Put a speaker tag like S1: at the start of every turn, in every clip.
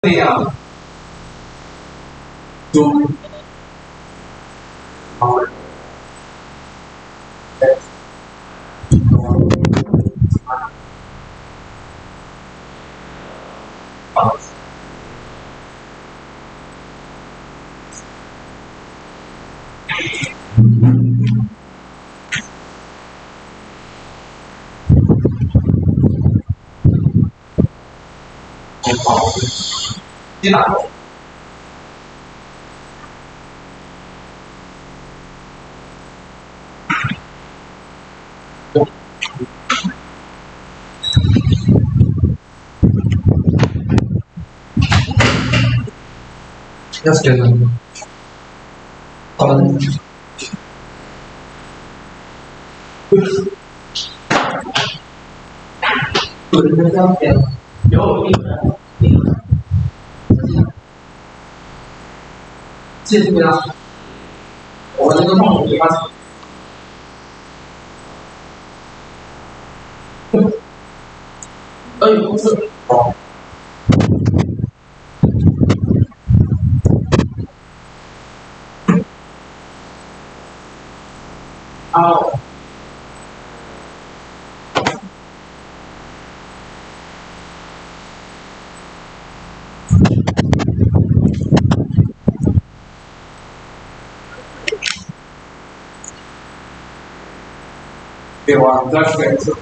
S1: 这样，就好。你打过？要是觉得，他们有人这样点，有一个。这个呀，我这个梦里发生。哎，不是，哦。哦。对吧？你再选一次。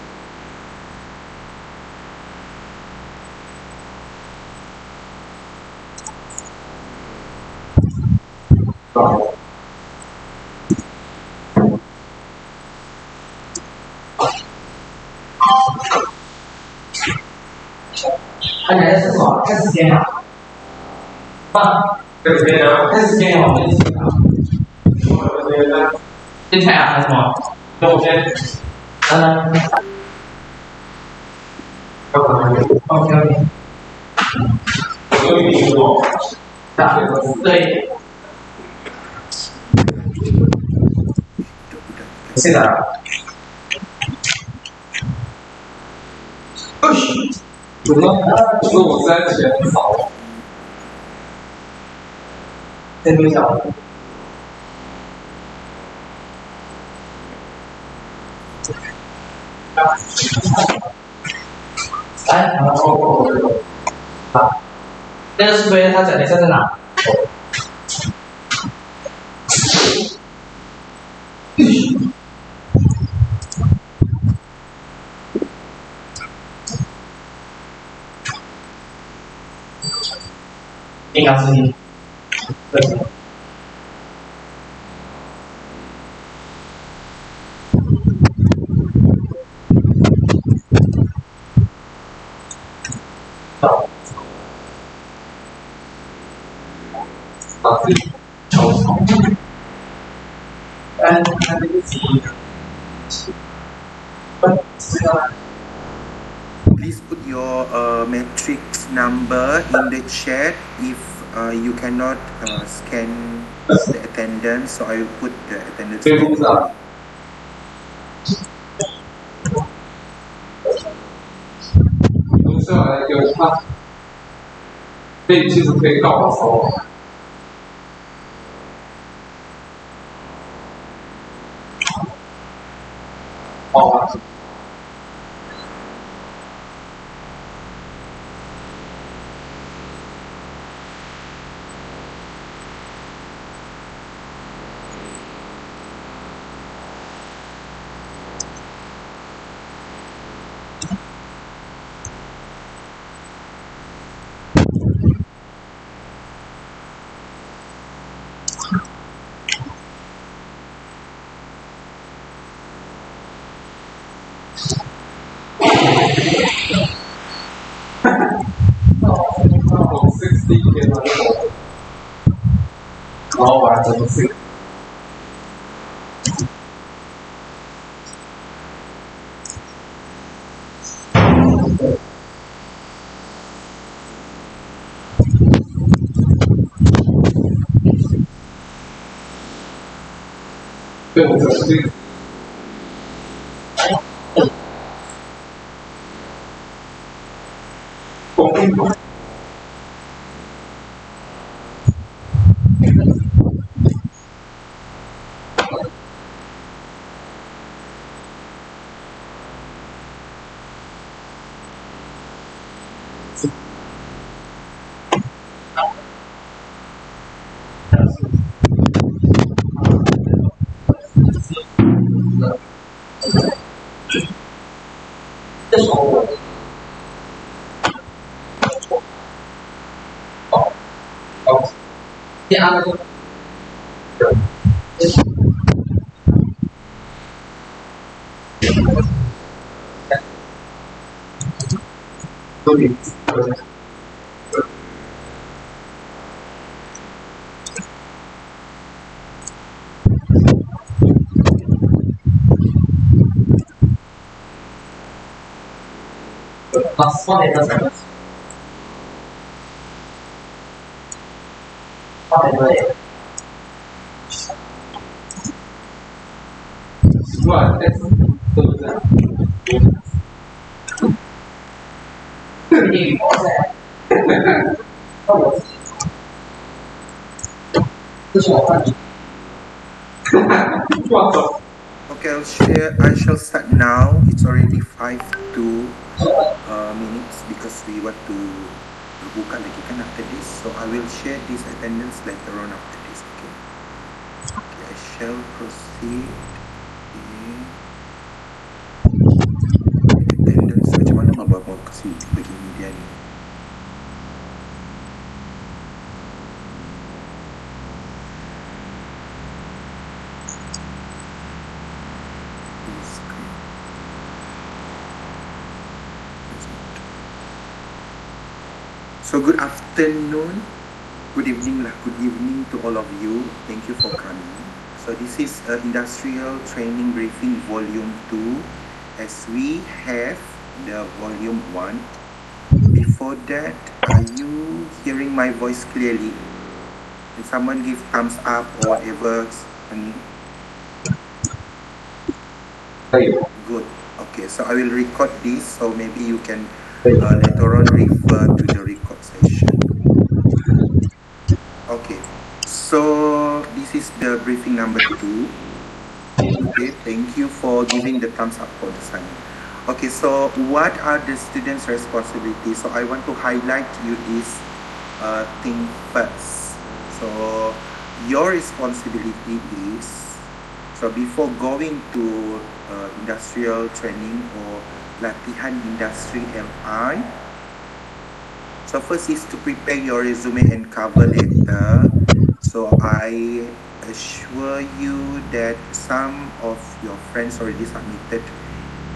S1: 他来的是什么？看时间呀。看时间呀。看时间呀，我们一起啊。现在啊，还是什么？那我先。OK。对。是的。怎么？说我3钱很少。真没想到。哎，然后啊，那个是不是他讲的在哪？应该是你。对。
S2: Please put your matrix number in the chat if you cannot scan the attendance, so I will put the attendance.
S1: 不是啊，有他，其实可以告我说。哦。然后我还真的是。对，我就是这个。公平吗？
S2: Okay, I shall start now. It's already 5 minutes because we want to buka lagi kan after this. So I will share this attendance later on after this. Okay. Okay, I shall proceed. Okay. Attendance macam mana mau kasih bagi media ni? So good afternoon, good evening to all of you. Thank you for coming. So this is Industrial Training Briefing Volume 2 as we have the Volume 1. Before that, are you hearing my voice clearly? Can someone give thumbs up or whatever? Good. Okay, so I will record this, so maybe you can later on refer to the record session. Okay, so this is the briefing number 2. Okay, thank you for giving the thumbs up for the sign. Okay, so what are the students' responsibilities? So I want to highlight you this thing first. So your responsibility is, so before going to industrial training or latihan industri LI, so first is to prepare your resume and cover letter. So I assure you that some of your friends already submitted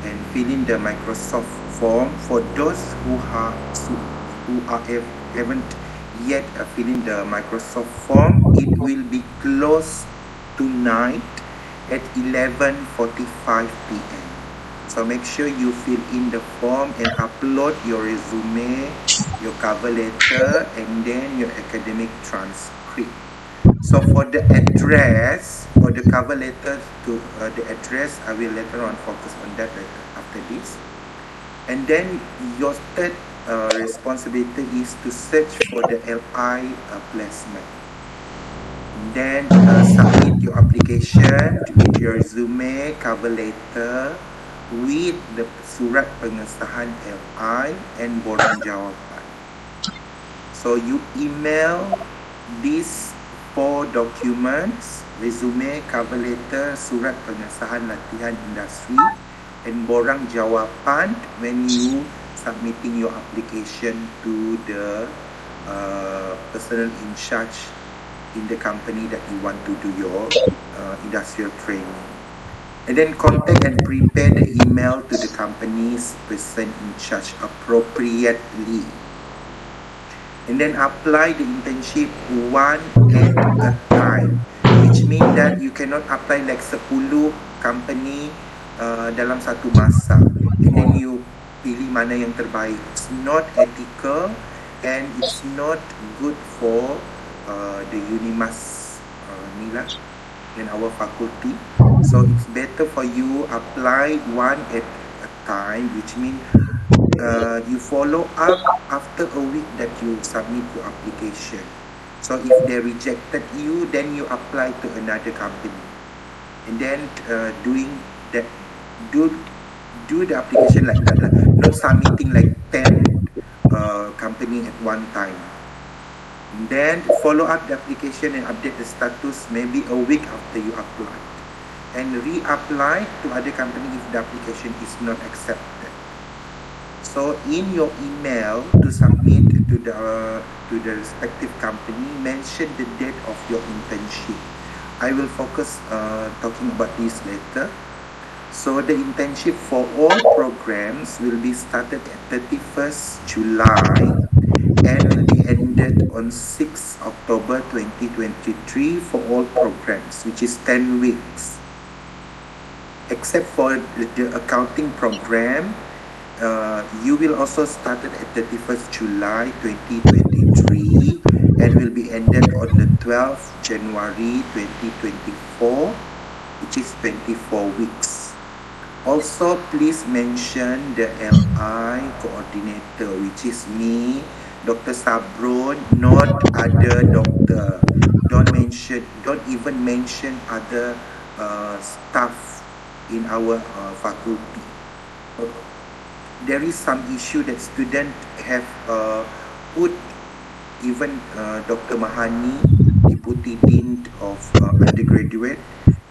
S2: and fill in the Microsoft form. For those who haven't yet fill in the Microsoft form, it will be closed tonight at 11:45 p.m. So make sure you fill in the form and upload your resume, your cover letter, and then your academic transcript. So for the address, for the cover letter to the address, I will later on focus on that after this. And then your third responsibility is to search for the LI placement. Then submit your application with your resume, cover letter, with the surat pengesahan LI and borang jawapan. So you email these 4 documents, resume, cover letter, surat pengesahan latihan industri, and borang jawapan when you submitting your application to the personnel in charge in the company that you want to do your industrial training. And then contact and prepare the email to the company's person in charge appropriately. And then apply the internship one at a time, which means that you cannot apply like 10 company dalam satu masa. And then you pilih mana yang terbaik. It's not ethical and it's not good for the Unimas Nila in our faculty. So it's better for you apply one at a time, which means you follow up after a week that you submit your application. So if they rejected you, then you apply to another company, and then doing that, do the application like that, not submitting like 10 company at one time. Then follow up the application and update the status maybe a week after you apply, and reapply to other company if the application is not accepted. So in your email to submit to the respective company, mention the date of your internship. I will focus talking about this later. So the internship for all programs will be started at 31st July and will be ended on 6 October 2023 for all programs, which is 10 weeks. Except for the accounting program, you will also start at 31st July 2023 and will be ended on the 12th January 2024, which is 24 weeks. Also, please mention the LI coordinator, which is me, Dr. Sabrun, not other doctor. Don't even mention other staff in our faculty. There is some issue that students have put even Dr. Mahani, Deputy Dean of undergraduate.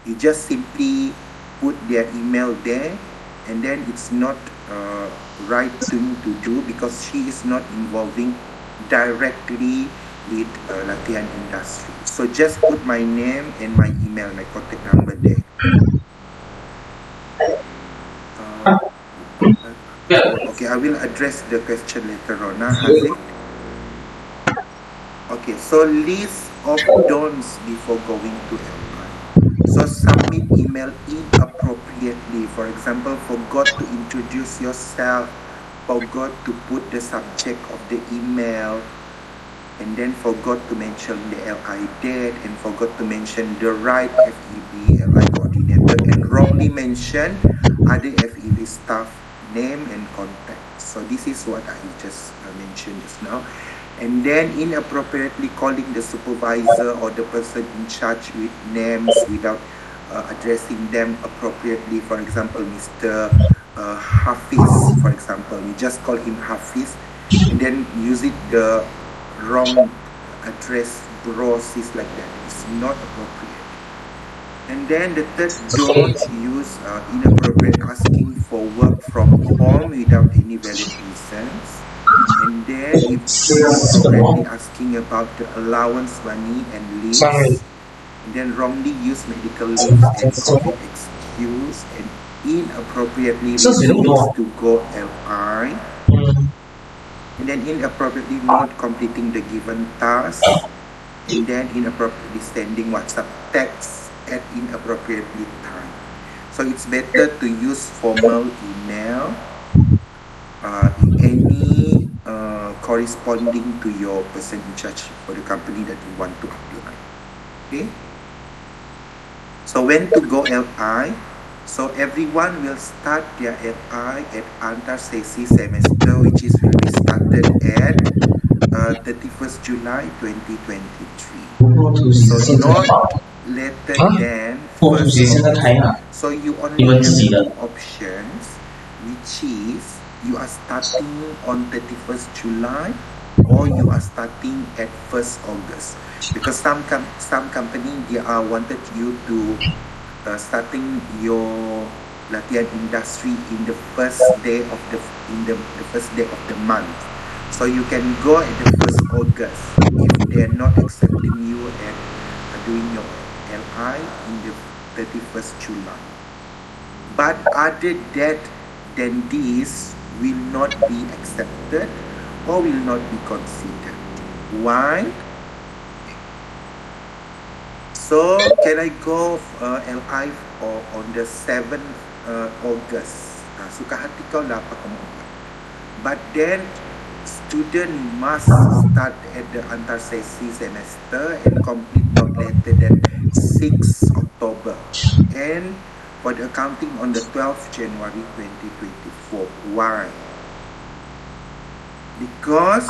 S2: You just simply put their email there, and then it's not right thing to do because she is not involving directly with latihan industry. So just put my name and my email, my contact number there. Okay, I will address the question later on. Haziq? Okay, so list of don'ts before going to LI. So submit email inappropriately. For example, forgot to introduce yourself, forgot to put the subject of the email, and then forgot to mention the LI date, and forgot to mention the right FEB LI coordinator, and wrongly mention other FEB staff name and contact. So this is what I just mentioned just now. And then inappropriately calling the supervisor or the person in charge with names without addressing them appropriately. For example, Mr. Hafiz, for example, you just call him Hafiz, and then use it the wrong address, bros, is like that. It's not appropriate. And then the third, don't use inappropriate asking for work from home without any valid reasons. And then if inappropriately asking about the allowance money and leaves, and then wrongly use medical leaves and COVID excuse, and inappropriately refuse to go LI, and then inappropriately not completing the given task, and then inappropriately sending WhatsApp texts at inappropriately time. So it's better to use formal email, any corresponding to your person in charge for the company that you want to apply. Okay. So when to go LI? So everyone will start their LI at antar sesi semester, which is will be started at 31st July 2023. So not later than 1st August. So you only have two options, which is you are starting on 31st July or you are starting at 1st August. Because some company they are wanted you to starting your latihan industry in the first day of the first day of the month. So you can go at the 1st August if they are not accepting you at doing your LI in the 31st July. But other than this will not be accepted or will not be considered. Why? So can I go LI or on the 7th August? Suka hati kau lah apa kamu buat. But then student must start at the antar sesi semester and complete not later than 6 October. And for the accounting on the 12th January 2024. Why? Because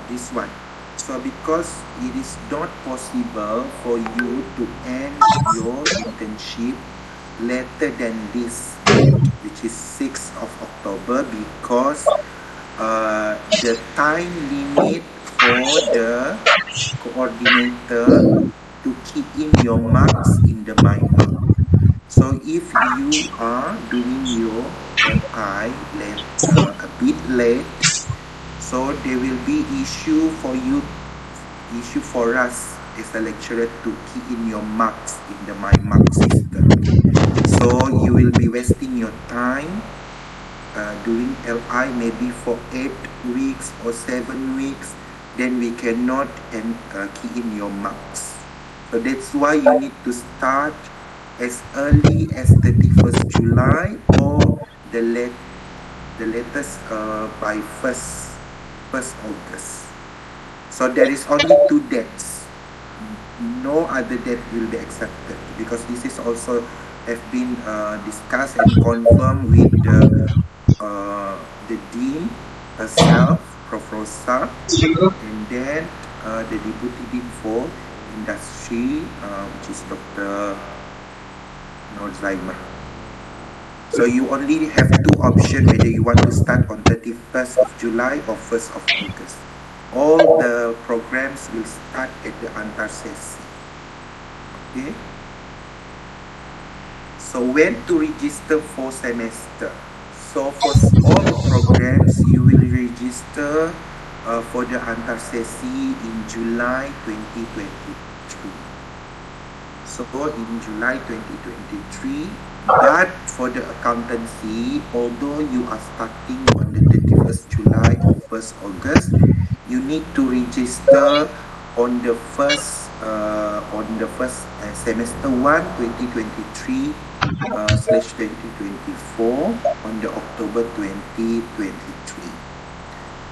S2: this one. So because it is not possible for you to end your internship later than this date, which is 6th of October, because the time limit for for the coordinator to key in your marks in the My Mark. So if you are doing your LI a bit late, so there will be issue for us as a lecturer to key in your marks in the My Mark system. So you will be wasting your time doing LI maybe for 8 weeks or 7 weeks, then we cannot key in your marks. So that's why you need to start as early as 31st July or the latest by 1st August. So there is only 2 dates. No other date will be accepted because this is also have been discussed and confirmed with the dean herself, Prof. Rosa, and then the deputy dean for industry, which is Dr. Norzheimer. So you only have 2 options whether you want to start on 31st of July or 1st of August. All the programs will start at the antar sesi. Okay. So when to register for semester? So for all the programs, you will register for the antar sesi in July 2023. So in July 2023, but for the accountancy, although you are starting on the 31st July or 1st August, you need to register on the first semester 1 2023 slash 2024 on the October 2023.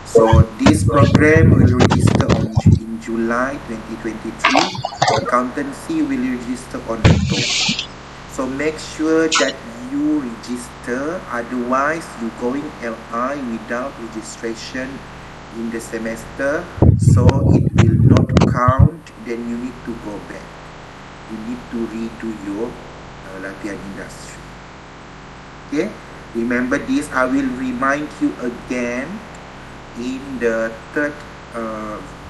S2: So this program will register in July 2023. Accountancy will register on October. So make sure that you register, otherwise you going LI without registration in the semester, so it will not count, then you need to go back. You need to redo your latihan industry. Okay, remember this. I will remind you again in the third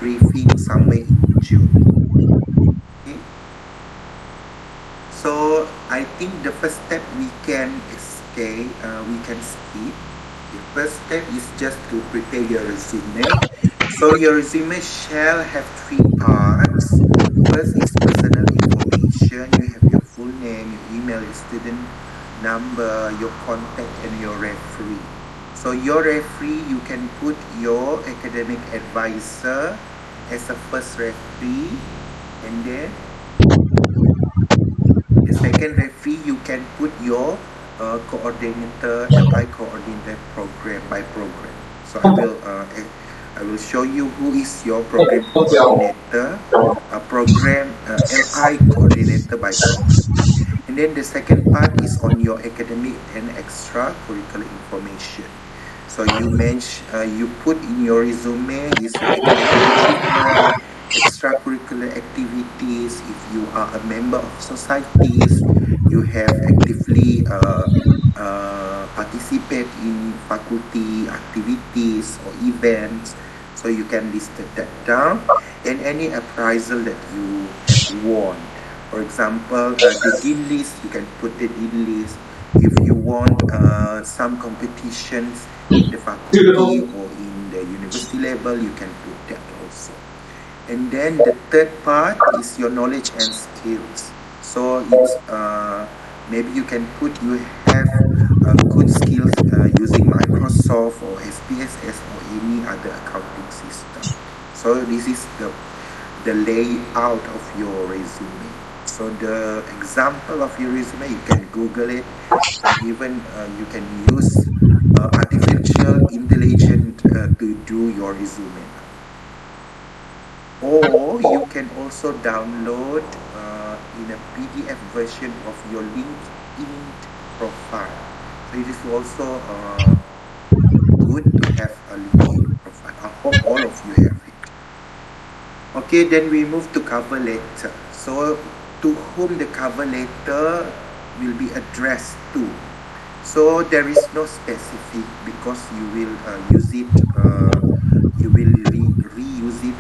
S2: briefing somewhere in June. Okay, so I think the first step we can skip. The first step is just to prepare your resume. So your resume shall have 3 parts. First is personal information. You have your full name, your email, your student number, your contact, and your referee. So your referee, you can put your academic advisor as a first referee, and then the second referee, you can put your coordinator, LI coordinator program by program. So I will show you who is your program coordinator, LI coordinator by program. And then the second part is on your academic and extracurricular information. So you put in your resume is your academic achievement, extracurricular activities. If you are a member of societies, you have actively participate in faculty activities or events, so you can list that down, and any appraisal that you have won. For example, the dean list, you can put the dean list. If you want some competitions in the faculty or in the university level, you can put that also. And then the third part is your knowledge and skills. So it's maybe you can put you have good skills using Microsoft or SPSS or any other accounting system. So this is the layout of your resume. So the example of your resume, you can Google it, and even you can use artificial intelligence to do your resume. Or you can also download in a PDF version of your LinkedIn profile. So it is also good to have a LinkedIn profile. I hope all of you have it. Okay, then we move to cover letter. So to whom the cover letter will be addressed to. So there is no specific, because you will use it, you will reuse it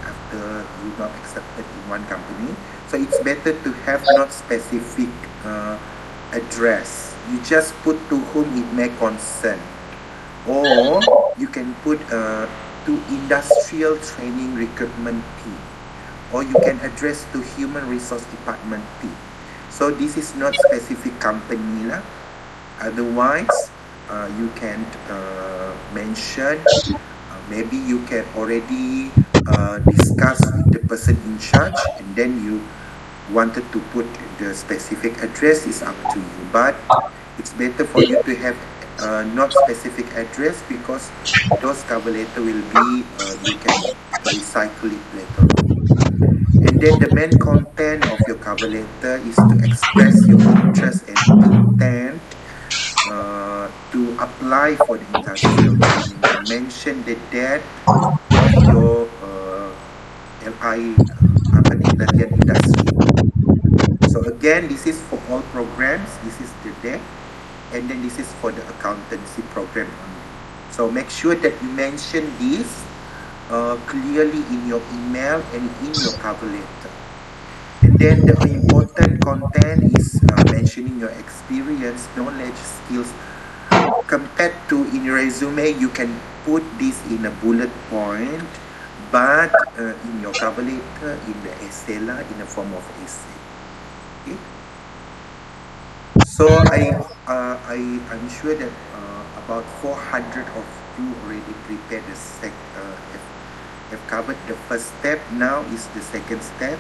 S2: you're not accepted in one company. So it's better to have not specific address. You just put to whom it may concern, or you can put to industrial training recruitment team, or you can address to human resource department team. So this is not specific company lah. Otherwise, you can mention. Maybe you can already discuss with the person in charge, and then you wanted to put the specific address, is up to you. But it's better for you to have not specific address, because those cover letter will be you can recycle it later on. And then the main content of your cover letter is to express your interest and intent to apply for the industrial training, and mention the date of your LI latihan industri. So again, this is for all programs. This is the date, and then this is for the accountancy program only. So make sure that you mention this clearly in your email and in your cover letter. And then the important content is mentioning your experience, knowledge, skills. Compared to in your resume, you can put this in a bullet point, but in your cover letter, in the essay lah, in the form of essay. Okay. So I'm sure that about 400 of you already prepared the have covered the first step. Now is the second step.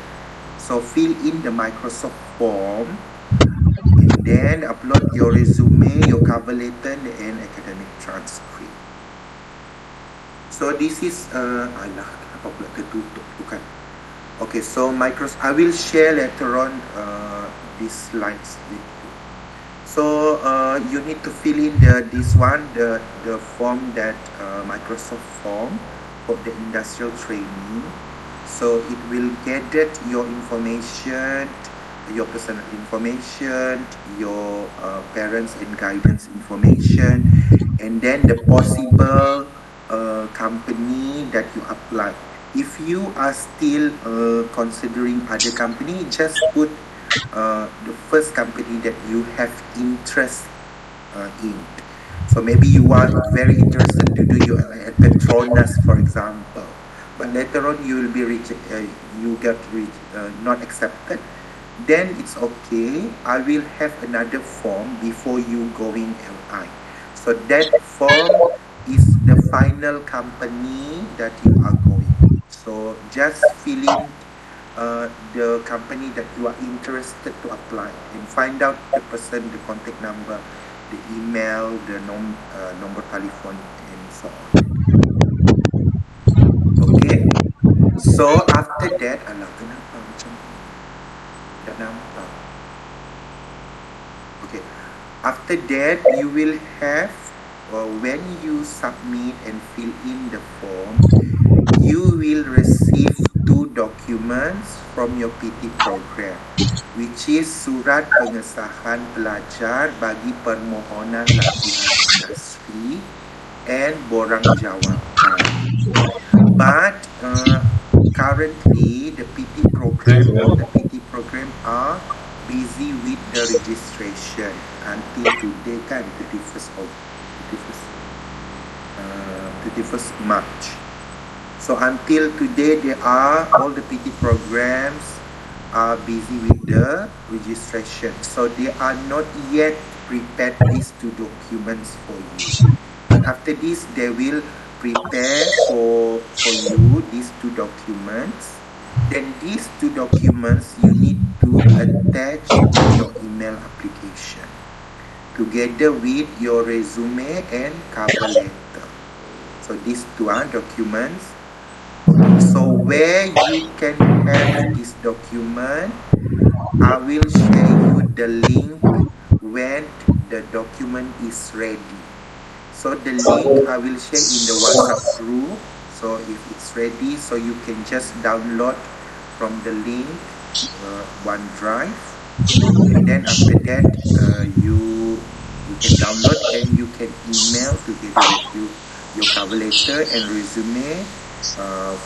S2: So fill in the Microsoft form, and then upload your resume, your cover letter, and academic transcript. So this is alah, kenapa pula tertutup tu kan? Okay, so I will share later on these slides with you. So you need to fill in this one, the form, that Microsoft form for the industrial training. So it will gather your information, your personal information, your parents and guidance information, and then the possible company that you apply. If you are still considering other company, just put the first company that you have interest in. So maybe you are very interested to do your at Petronas, for example, but later on you will be you get not accepted. Then it's okay. I will have another form before you going LI. So that form is the final company that you are going. So just fill in the company that you are interested to apply, and find out the person, the contact number, the email, the number telephone, and so on. Okay. So after that, alah, kenapa macam tak nampak? Okay. After that, you will have, when you submit and fill in the form, you will receive 2 documents from your PT program, which is surat pengesahan pelajar bagi permohonan latihan industri and borang jawapan. But currently the PT program, all the PT program are busy with the registration until today kan, 31st March. So until today, all the PT programs are busy with the registration. So they are not yet prepared these 2 documents for you. But after this, they will prepare for you these 2 documents. Then these 2 documents you need to attach in your email application, together with your resume and cover letter. So these 2 documents. So where you can have this document, I will share you the link when the document is ready. So the link I will share in the WhatsApp group. So if it's ready, so you can just download from the link OneDrive, and then after that you can download and you can email together with you your cover letter and resume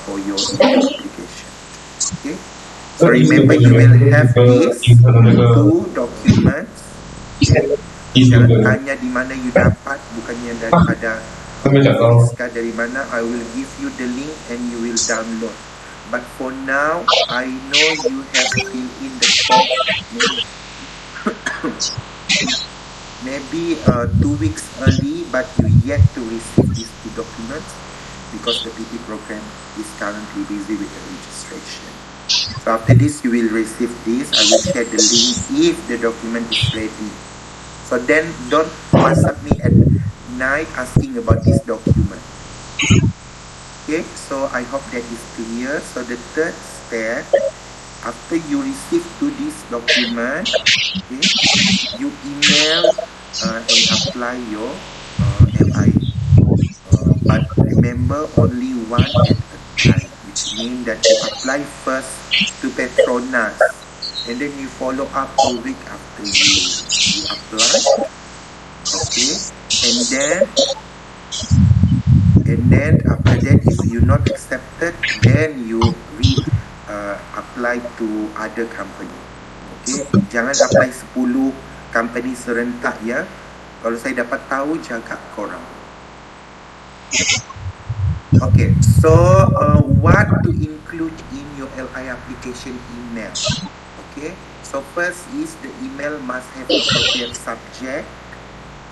S2: for your email application. So remember, you will have these 2 documents. Jangan tanya di mana you dapat, bukannya daripada tuliskan dari mana. I will give you the link and you will download. But for now, I know you have filled in the form maybe 2 weeks early, but you yet to receive these 2 documents because the PT program is currently busy with the registration. So after this, you will receive this. I will share the link if the document is ready. So then don't WhatsApp me at night asking about this document. Okay, so I hope that is clear. So the third step, after you receive to this document, okay, you email and apply your LI. But remember, only one at a time, which means that you apply first to Petronas, and then you follow up a week after you apply. Okay, and then after that, if you're not accepted, then you apply to other company. Okay, jangan apply 10 company serentak ya. Kalau saya dapat tahu, jaga korang. Okay, so what to include in your LI application email? Okay, so first is the email must have appropriate subject.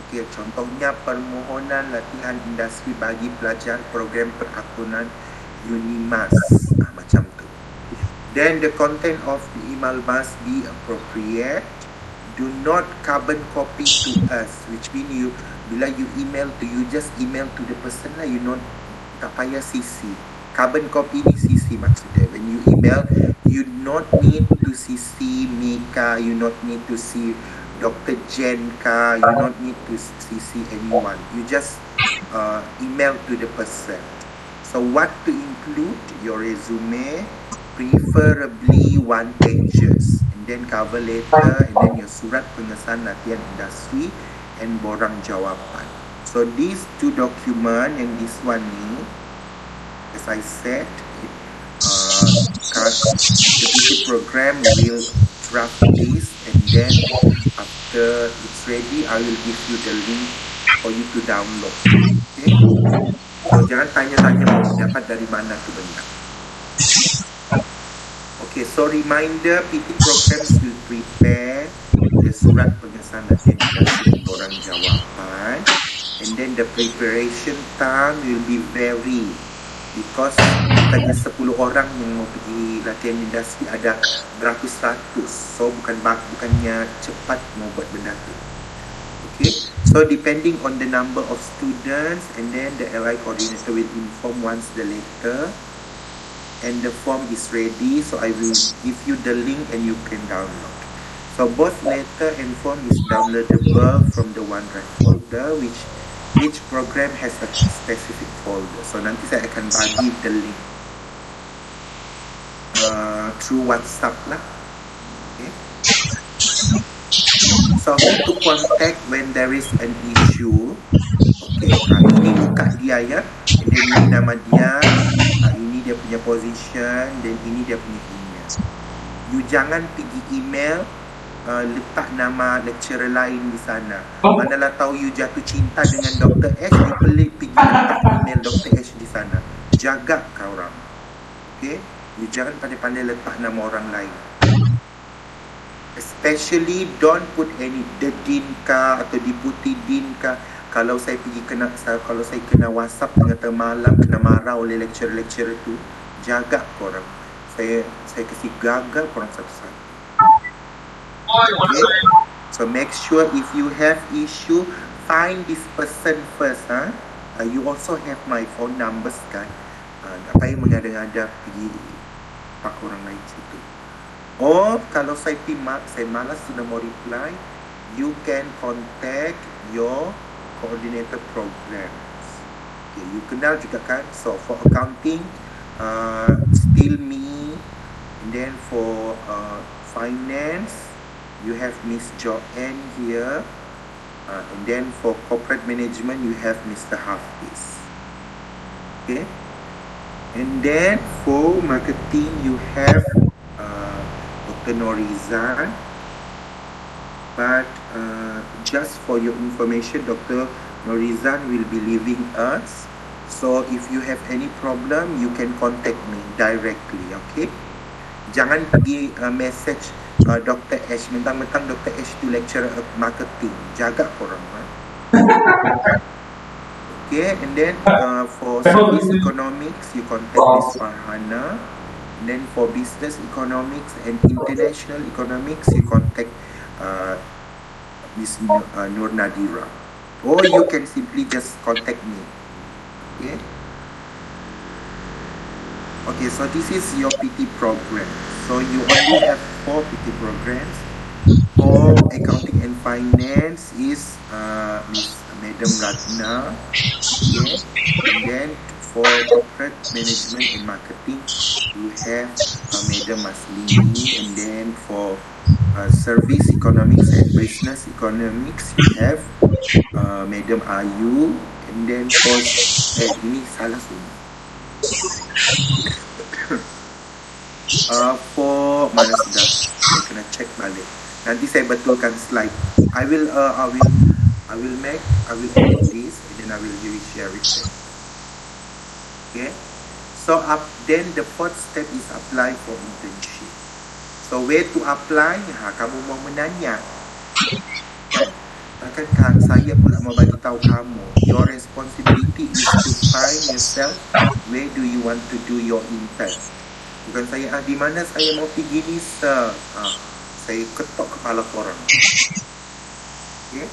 S2: Okay, contohnya permohonan latihan industri bagi pelajar program perakunan Unimas, macam tu. Then the content of the email must be appropriate. Do not carbon copy to us, which mean you bila you email to you just email to the person lah, you not tak payah CC. Carbon copy ni CC maksudnya. When you email, you not need to CC Mika, you not need to see Dr. Jenka, you not need to CC anyone. You just email to the person. So what to include? Your resume, preferably 1 pages, and then cover letter, and then your surat pengesahan latihan industri and borang jawapan. So these 2 document and this one ni, as I said, the PT program will draft this, and then after it's ready, I will give you the link for you to download. Okay? So jangan tanya-tanya mau dapat dari mana tu benda. Okay, so reminder, PT programs will prepare the surat pengesahan latihan industri dan borang jawapan, and then the preparation time will be vary because bukannya 10 orang yang mau pergi latihan industri, ada beratus-ratus, so bukannya cepat mau buat benda tu. Okay, so depending on the number of students, and then the LI coordinator will inform once the letter and the form is ready. So I will give you the link and you can download. So both letter and form is downloadable from the OneDrive folder, which each program has a specific folder. So nanti saya akan bagi the link through WhatsApp lah. Okay. So who to contact when there is an issue? Okay, ini muka dia ya, and then ini nama dia, ini dia punya position, dan ini dia punya email. You jangan pergi email letak nama lecturer lain di sana. Manalah tahu you jatuh cinta dengan Dr. H, you pergi letak email Dr. H di sana. Jaga kau orang. Okay, you jangan pandai-pandai letak nama orang lain. Especially don't put any the dean ka atau deputy dean ka. Kalau saya kena WhatsApp tengah malam, kena marah oleh lecturer tu, jaga korang. Saya kasi gagal korang satu-satu. Okay? So make sure if you have issue, find this person first. You also have my phone numbers kan. Tak payah mengada-ngada pergi pak orang lain situ. Or kalau saya malas sudah mau reply, you can contact your coordinator programs. Okay, you kenal juga kan. So for accounting, still me, and then for finance, you have Miss Joanne here, and then for corporate management, you have Mr. Hafiz. Okay, and then for marketing, you have Dr. Norizan. But just for your information, Dr. Norizan will be leaving us. So if you have any problem, you can contact me directly, okay? Jangan pergi message Dr. Ash, mentang-mentang Dr. Ash tu lecturer marketing. Jaga korang. Okay, and then for service economics, you contact Miss Farhana. And then for business economics and international economics, you contact Miss Nur Nadira. Or you can simply just contact me. Okay. Okay, so this is your PT program. So you only have 4 PT programs. For accounting and finance is Miss Madam Ratna. Okay. And then for corporate management and marketing, you have Madam Maslini. And then for service economics and business economics, you have Madam Ayu. And then for ini salah semua. For mana sudah, saya kena check balik. Nanti saya betulkan slide. I will edit this and then I will share it. Okay. So then the fourth step is apply for internship. So where to apply? Kamu mau menanya? Kan saya pula mau bagi tahu kamu. Your responsibility is to find yourself where do you want to do your intern. Bukan saya di mana saya mau pergi ni sir. Saya ketok kepala korang. Okay.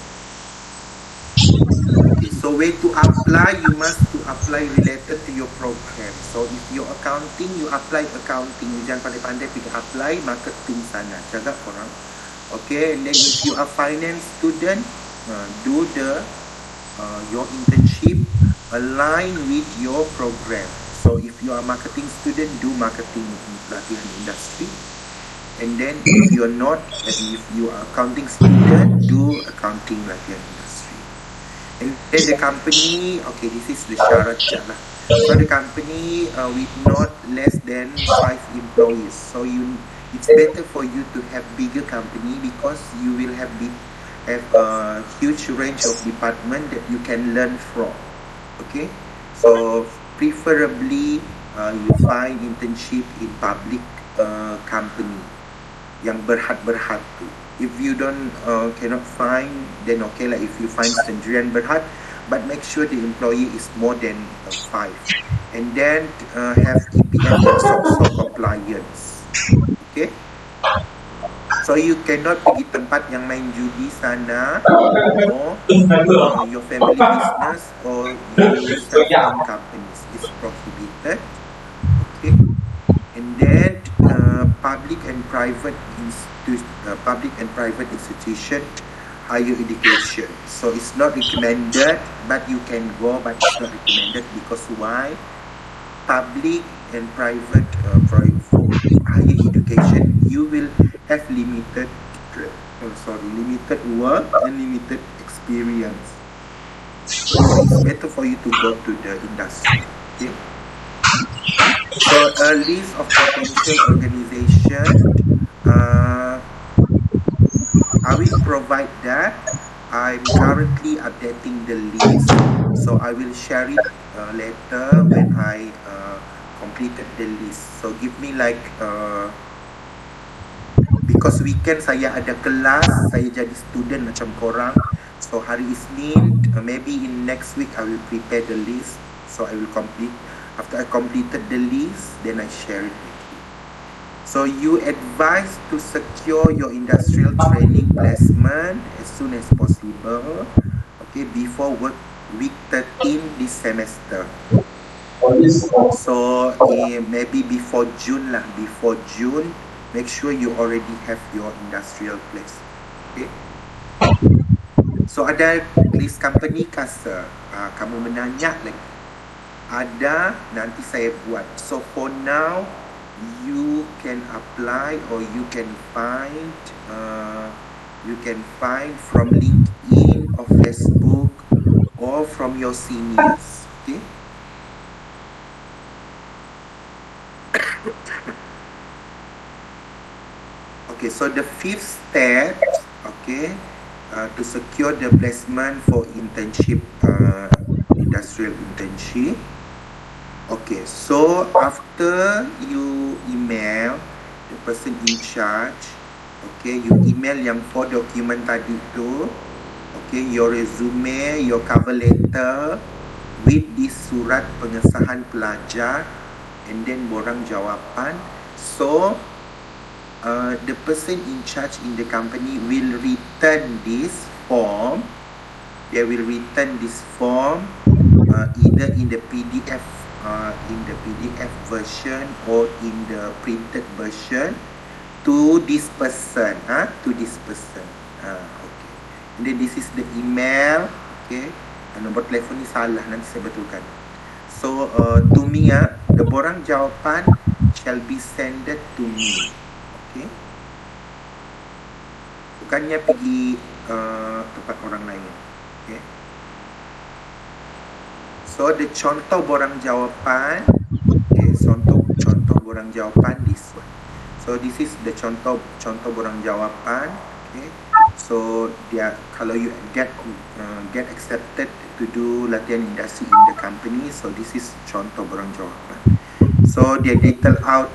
S2: Okay, so where to apply, you must to apply related to your program. So if you accounting, you apply accounting. You jangan pandai-pandai pergi apply marketing sana. Jaga korang. Okay, and then if you are finance student, do your internship align with your program. So if you are marketing student, do marketing pelatihan industri. And then if you are not, if you are accounting student, do accounting pelatihan industri. And then the company, okay, this is the syarat je lah. So the company with not less than 5 employees. So it's better for you to have bigger company because you will have a huge range of department that you can learn from. Okay, so preferably you find internship in public company yang berhad tu. If you don't cannot find, then okay lah. If you find Sendirian Berhad, but make sure the employee is more than 5, and then have EPF and SOC compliance. Okay. So you cannot pergi tempat yang main judi sana, or your family business, or you self-owned companies. It's prohibited. Okay. And then public and private institution, higher education. So it's not recommended, but you can go, but it's not recommended because why? Public and private higher education, you will have limited work and limited experience. So it's better for you to go to the industry. Okay. So a list of potential organization, I will provide that. I'm currently updating the list, so I will share it later when I completed the list. So give me like because weekend saya ada kelas, saya jadi student macam korang. So hari Isnin, maybe in next week I will prepare the list. So I will complete. After I completed the list, then I share it with you. So you advise to secure your industrial training placement as soon as possible. Okay, before week 13 this semester. So maybe before June lah. Before June, make sure you already have your industrial place. Okay. So ada list company kah sir? Kamu menanya lagi. Ada, nanti saya buat. So for now, you can apply or you can find from LinkedIn or Facebook or from your seniors. Okay. Okay, so the fifth step, okay, to secure the placement for internship, industrial internship. Okay, so after you email the person in charge, okay, you email yang 4 dokumen tadi tu, okay, your resume, your cover letter with this surat pengesahan pelajar, and then borang jawapan. So the person in charge in the company will return this form. They will return this form either in the PDF version or in the printed version to this person. Okay. And then this is the email. Okay. Nombor telefon ni salah, nanti saya betulkan. So to me, the borang jawapan shall be sent to me. Okay. Bukannya pergi tempat orang lain. Okay. So the contoh borang jawapan, okay, contoh borang jawapan this one. So this is the contoh borang jawapan. Okay. So dia, kalau you get accepted to do latihan industri in the company, so this is contoh borang jawapan. So dia detail out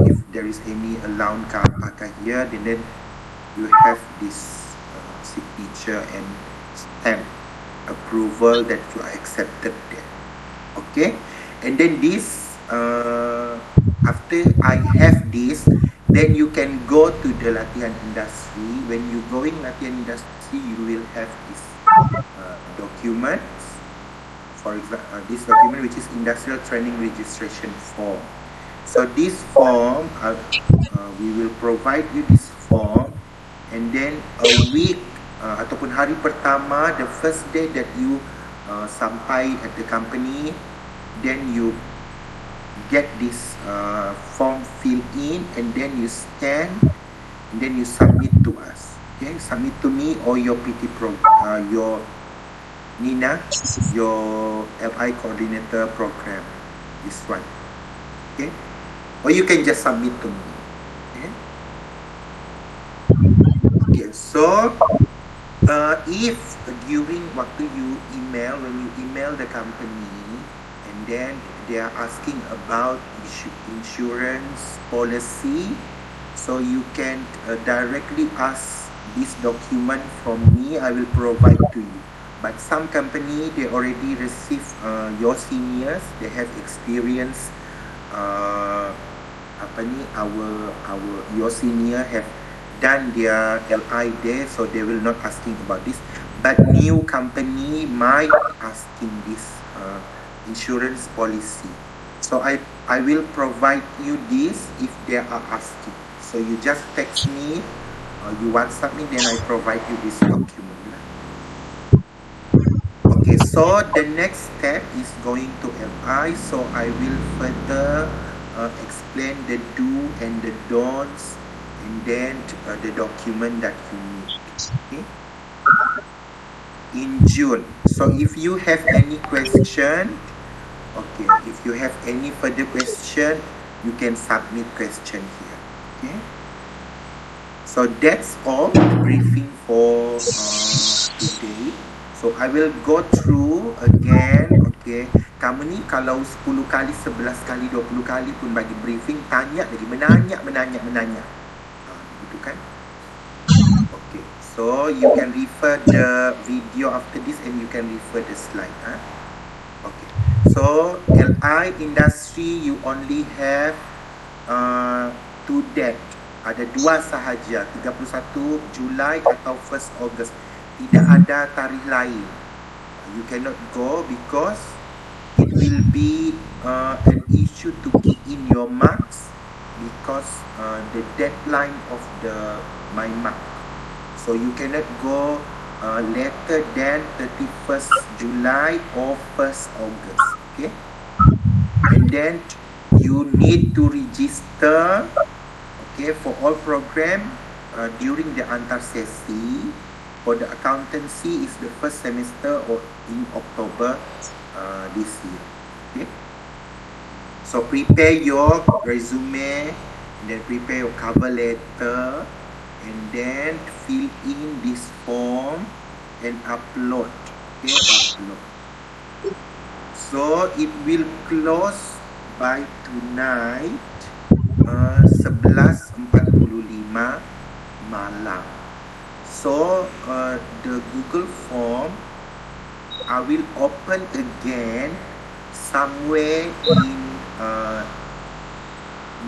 S2: if there is any allowance ke apakah here, then you have this signature and stamp approval that you are accepted there. Okay, and then this after I have this, then you can go to the latihan industry. When you go in latihan industry, you will have this document. For example, this document which is industrial training registration form. So this form, we will provide you this form, and then a week ataupun hari pertama, the first day that you sampai at the company, then you get this form filled in, and then you scan, and then you submit to us. Okay, submit to me or your PT your Nina, your LI coordinator program, this one. Okay, or you can just submit to me. Okay, okay. So if during waktu you email, when you email the company, and then they are asking about insurance policy, so you can directly ask this document from me. I will provide to you. But some company, they already receive your seniors, they have experience. Your senior have done their LI there, so they will not asking about this. But new company might asking this insurance policy. So I will provide you this if they are asking. So you just text me or you WhatsApp me, then I provide you this document. Okay, so the next step is going to LI. So I will further explain the do and the don'ts, and then the document that you need. Okay, in June. So if you have any question, okay, if you have any further question, you can submit question here. Okay, so that's all the briefing for today. So I will go through again. Okay, kamu ni kalau 10 kali, 11 kali, 20 kali pun bagi briefing, tanya lagi, menanya. Gitu kan? Okay, so you can refer the video after this, and you can refer the slide. Okay, so LI industry, you only have 2 date. Ada 2 sahaja, 31 Julai atau 1 August. Tidak ada tarikh lain. You cannot go because it will be an issue to key in your marks, because the deadline of my mark. So you cannot go later than 31st July or 1st August. Okay, and then you need to register, okay, for all program during the antar sesi. For the accountancy is the first semester or in October this year. Okay, so prepare your resume, then prepare your cover letter, and then fill in this form and upload. Okay, upload. So it will close by tonight 11:45 malam. So the Google form I will open again somewhere in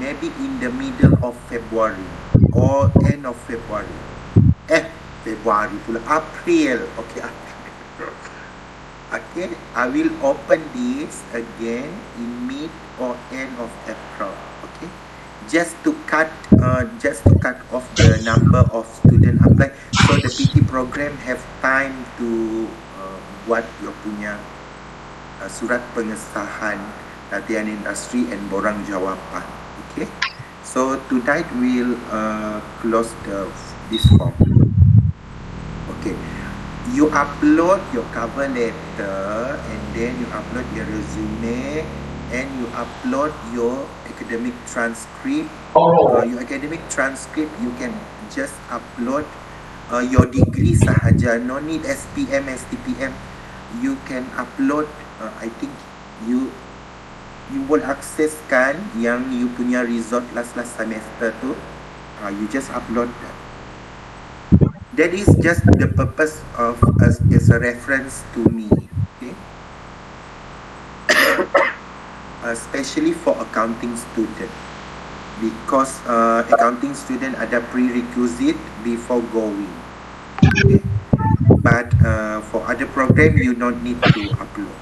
S2: maybe in the middle of February or end of February. February pula, April. Okay, April. Okay, I will open this again in mid or end of April. Okay, just to cut off the number of student apply, so the PT program have time to buat your punya surat pengesahan latihan industri and borang jawapan. Okay, so tonight we'll close this form. Okay, you upload your cover letter, and then you upload your resume, and you upload your academic transcript. Your academic transcript, you can just upload your degree sahaja, no need SPM, STPM. You can upload, I think you will access kan yang you punya result last semester tu. You just upload that. That is just the purpose of as a reference to me. Okay. Especially for accounting student, because accounting student ada prerequisite before going. Okay. But for other program you don't need to upload.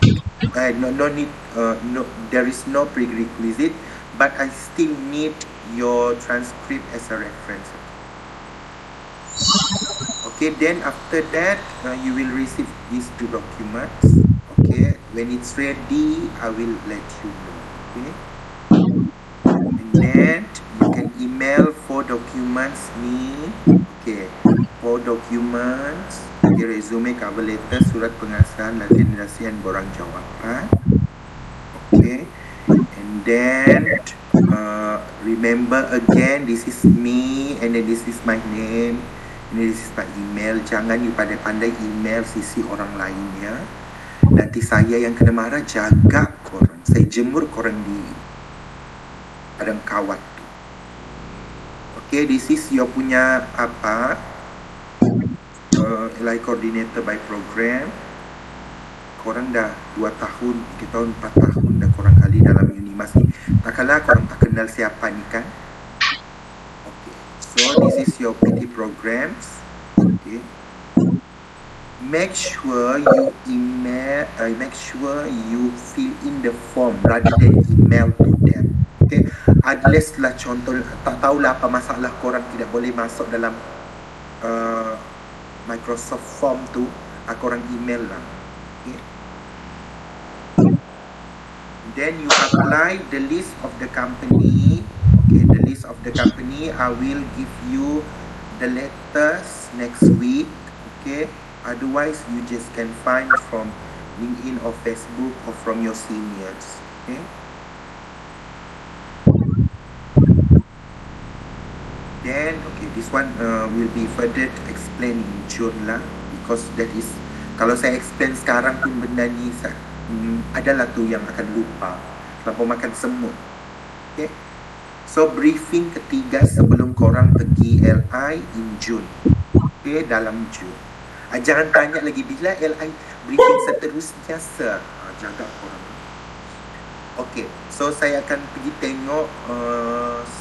S2: There is no prerequisite, but I still need your transcript as a reference. Okay, then after that you will receive these two documents. Okay, when it's ready I will let you know. Okay, and then you can email 4 documents ni. Okay, 4 documents. Okay, resume, cover letter, surat pengesahan latihan industri dan borang jawapan. Okay, and then remember again, this is me, and then this is my name, and this is my email. Jangan you pandai-pandai email sisi orang lain ya. Nanti saya yang kena marah. Jaga korang, saya jemur korang di padang kawat tu. Okay, this is your punya apa, LI coordinator by program. Korang dah 2 tahun, 3 tahun, 4 tahun dah korang kali dalam Unimas ni. Tak kalah korang tak kenal siapa ni kan. Okay, so this is your PT programs. Okay, make sure you email, make sure you fill in the form rather than email to them. Okay, unless lah contoh tak tahulah apa masalah korang tidak boleh masuk dalam Microsoft form tu, korang email lah. Okay, then you apply the list of the company. Okay, the list of the company, I will give you the letters next week. Okay, otherwise you just can find from LinkedIn or Facebook or from your seniors. Okay, then okay, this one will be further explained in June lah, because that is, kalau saya explain sekarang pun benda ni adalah tu yang akan lupa kalau makan semut. Okay, so briefing ketiga sebelum korang pergi LI in June. Okay, dalam June. Jangan tanya lagi bila LI briefing seterusnya jaga korang. Okay, so saya akan pergi tengok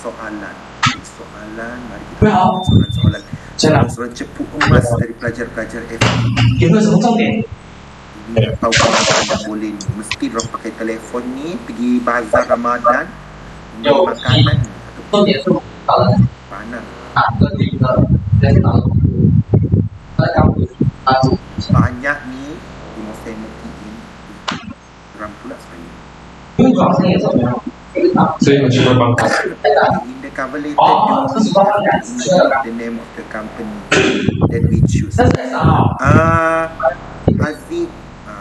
S2: soalan. Mari kita tengok soalan cepu emas dari pelajar-pelajar FB. Ini tak tahu kalau boleh ni. Mesti orang pakai telefon ni pergi bazar Ramadan, beli makanan panas. Banyak ni mau saya buktiin. Geram pula saya. In the cover letter, the name of the company that we choose. Aziz,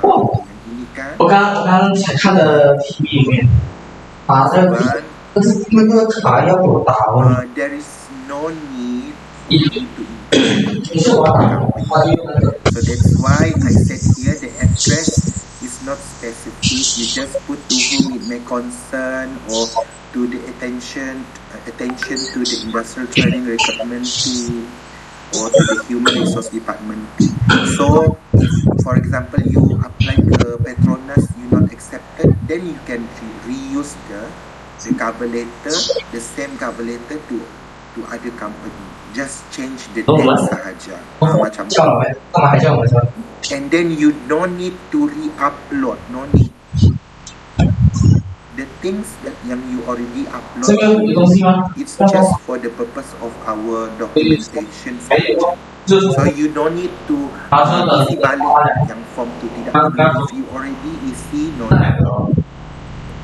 S2: yang ini kan.
S1: 我刚才看的题里面，把这个但是那个卡要多大哦
S2: ？There is no need for you to include the company. So that's why I said here the address is not specific. You just put to whom it may concern or to the attention to the industrial training recruitment team or to the human resource department team. So if for example you apply ke Petronas, you not accepted, then you can reuse the cover letter, the same cover letter to other company. Just change the date sahaja. Macam tu. And then you don't need to re-upload. No need. The things that yang you already upload, it's just for the purpose of our documentation sahaja. So you don't need to isi balik yang form tu, tidak perlu. If you already isi, no need.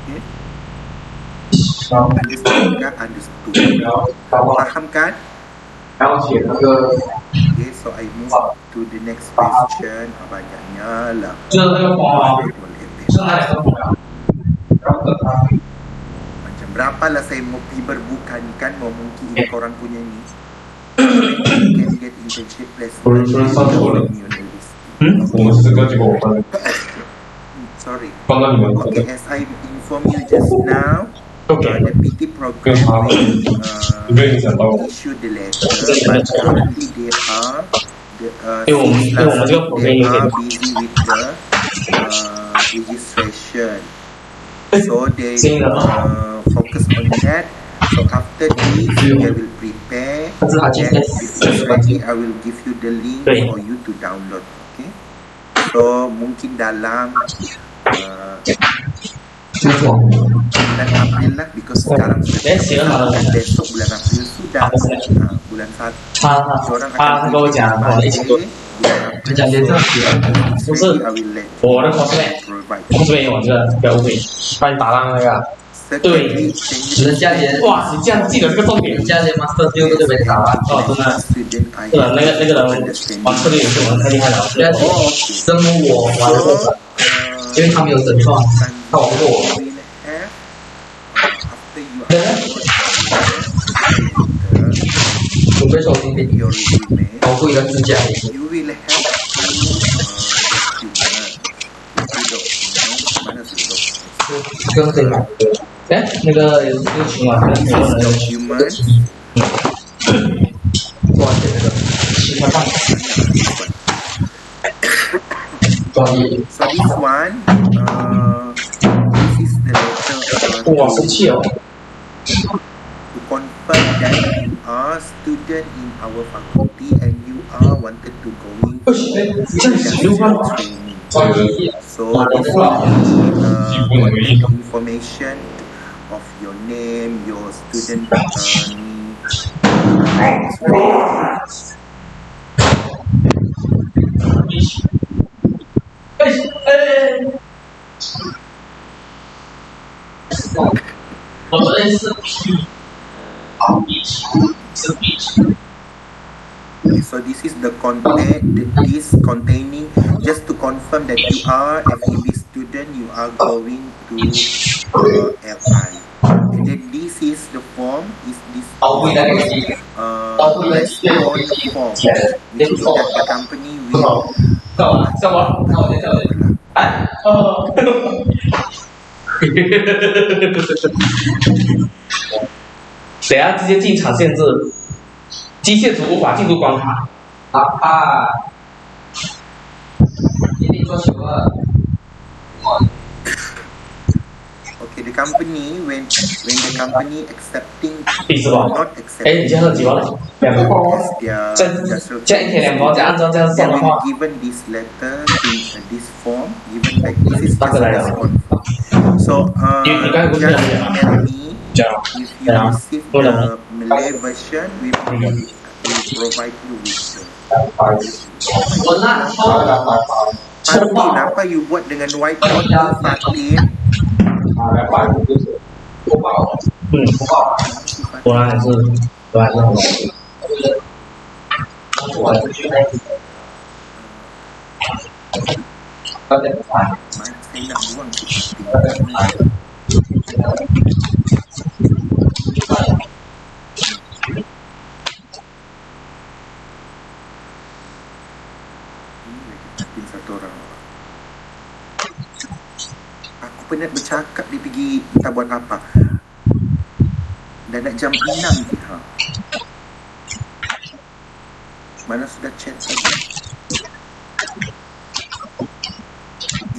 S2: Okay? Understand kan? Understood. Faham kan? Okay, so I move to the next question. Banyaknya lah. Macam berapa lah saya mau pergi berbuka ni kan, mau mungkin korang punya ni. Can get internship placement. Sorry. Okay, as I inform you just now, the PT program will issue the letter, but currently they are busy with the registration. So they focus on that. So after this, they will prepare. And if it's ready, I will give you the link for you to download. Okay. So mungkin dalam bulan April lah, because sekarang sudah besok bulan April sudah bulan 1. Orang akan bulan April.对，人家连哇，你这样记得这个重点，人家连 Master 6都没答案哦，真的，那个人玩策略也是玩太厉害了，人家生我玩过的，因为他没有整创，他玩过我。准备手机给你，保护一个指甲油。这个可以买。哎，那个有群啊，那个人有群吗？多少钱那个？7块半。多少亿 ？So this one, this is the letter. 哇，生气哦。To confirm that you are student in our faculty and you are wanted to go in training. So this will be information of your name, your student So this is the content, this containing, just to confirm that you are FEB student, you are going to LI. And then this is the form, is this response form, which is that the company will 等下直接进场限制，机械组无法进入关卡。一定做球了。Okay, the company when the company accepting or not accepting. 哎，你今天喝几包了？2包。这样一天2包，按照这样算的话。Given this letter in this form, given like this is just a response. So just tell me if you receive the Malay version, we will provide you with the. Fatin, apa you buat dengan whiteboard tu, Fatin? 果然还是好玩。我还是去那个。Saya nak buang tu Fatin. Ini satu orang. Aku penat bercakap, dia pergi entah buat apa. Dah nak jam 6 je. Mana sudah chat tadi?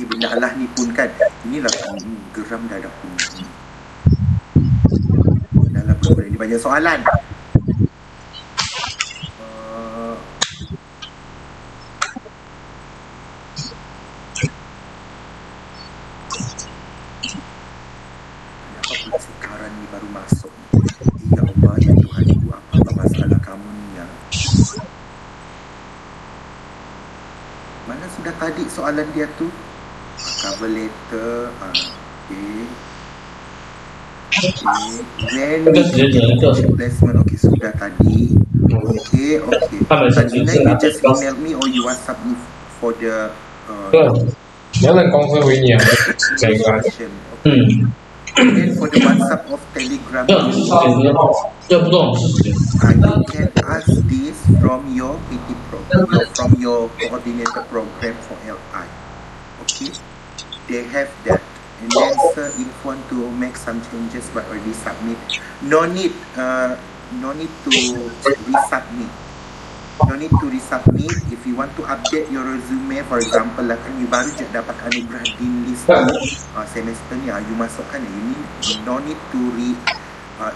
S2: Benda lah ni pun kan. Inilah geram dah dah pun. Dalam benda ni banyak soalan. Kenapa pula sekarang ni baru masuk? Ya Allah, ya Tuhan, itu apa masalah kamu ni ya? Mana sudah tadi soalan dia tu? Cover letter. Okay. When placement. Okay, sudah tadi. Okay. Tadinya you just email me or you WhatsApp me for the
S3: 两人公司回你啊，这个。
S2: Then for the WhatsApp of Telegram, you can ask this from your PT program, from your coordinator program for LI. Okay, they have that. And then sir, if you want to make some changes but already submit, no need to resubmit. No need to resubmit. If you want to update your resume, for example, lah kan you baru je dapat anugerah Dean List semester ni, you masukkan, no need to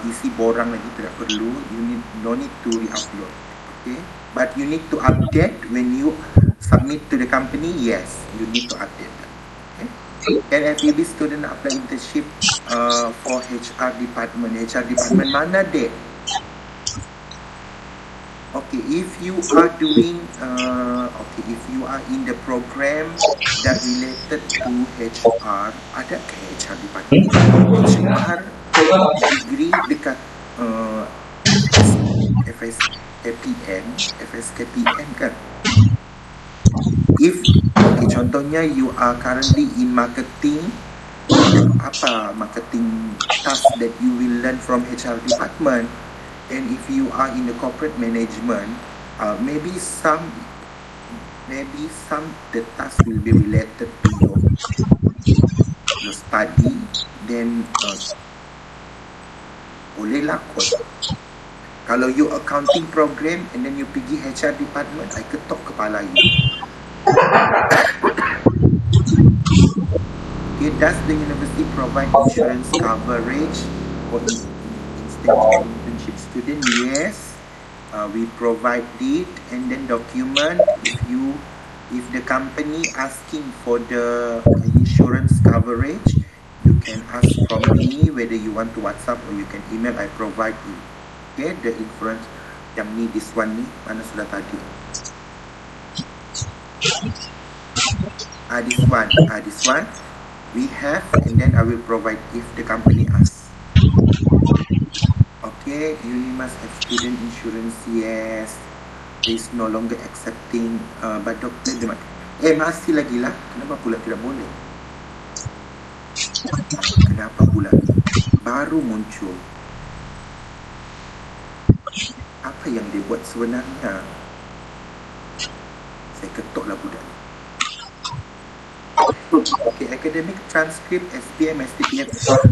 S2: isi borang lagi, tidak perlu. No need to re-upload. Okay, but you need to update when you submit to the company. Yes, you need to update that. Okay. And FEB student apply internship for HR department. HR department mana dek? Okay, if you are doing, if you are in the program that related to HR, ada ke HR department? HR degree dekat FSKPM kan? If, okay, contohnya you are currently in marketing, apa marketing task that you will learn from HR department. And if you are in the corporate management, maybe some the task will be related to your study. Then bolehlah kot. Kalau you accounting program and then you pergi HR department, I ketok kepala you. Okay, does the university provide insurance coverage for internship student? Yes, we provide it, and then document. If the company asking for the insurance coverage, you can ask from me whether you want to WhatsApp or you can email. I provide you. Okay, the insurance yang ni, this one ni mana sudah tadi. This one we have, and then I will provide if the company asks. Okay, you must have student insurance. Yes, is no longer accepting, but doktor masih lagi lah. Kenapa pula tidak boleh? Kenapa pula baru muncul? Apa yang dia buat sebenarnya? Saya ketoklah budak ni. Okay, academic transcript, SPM, STPM.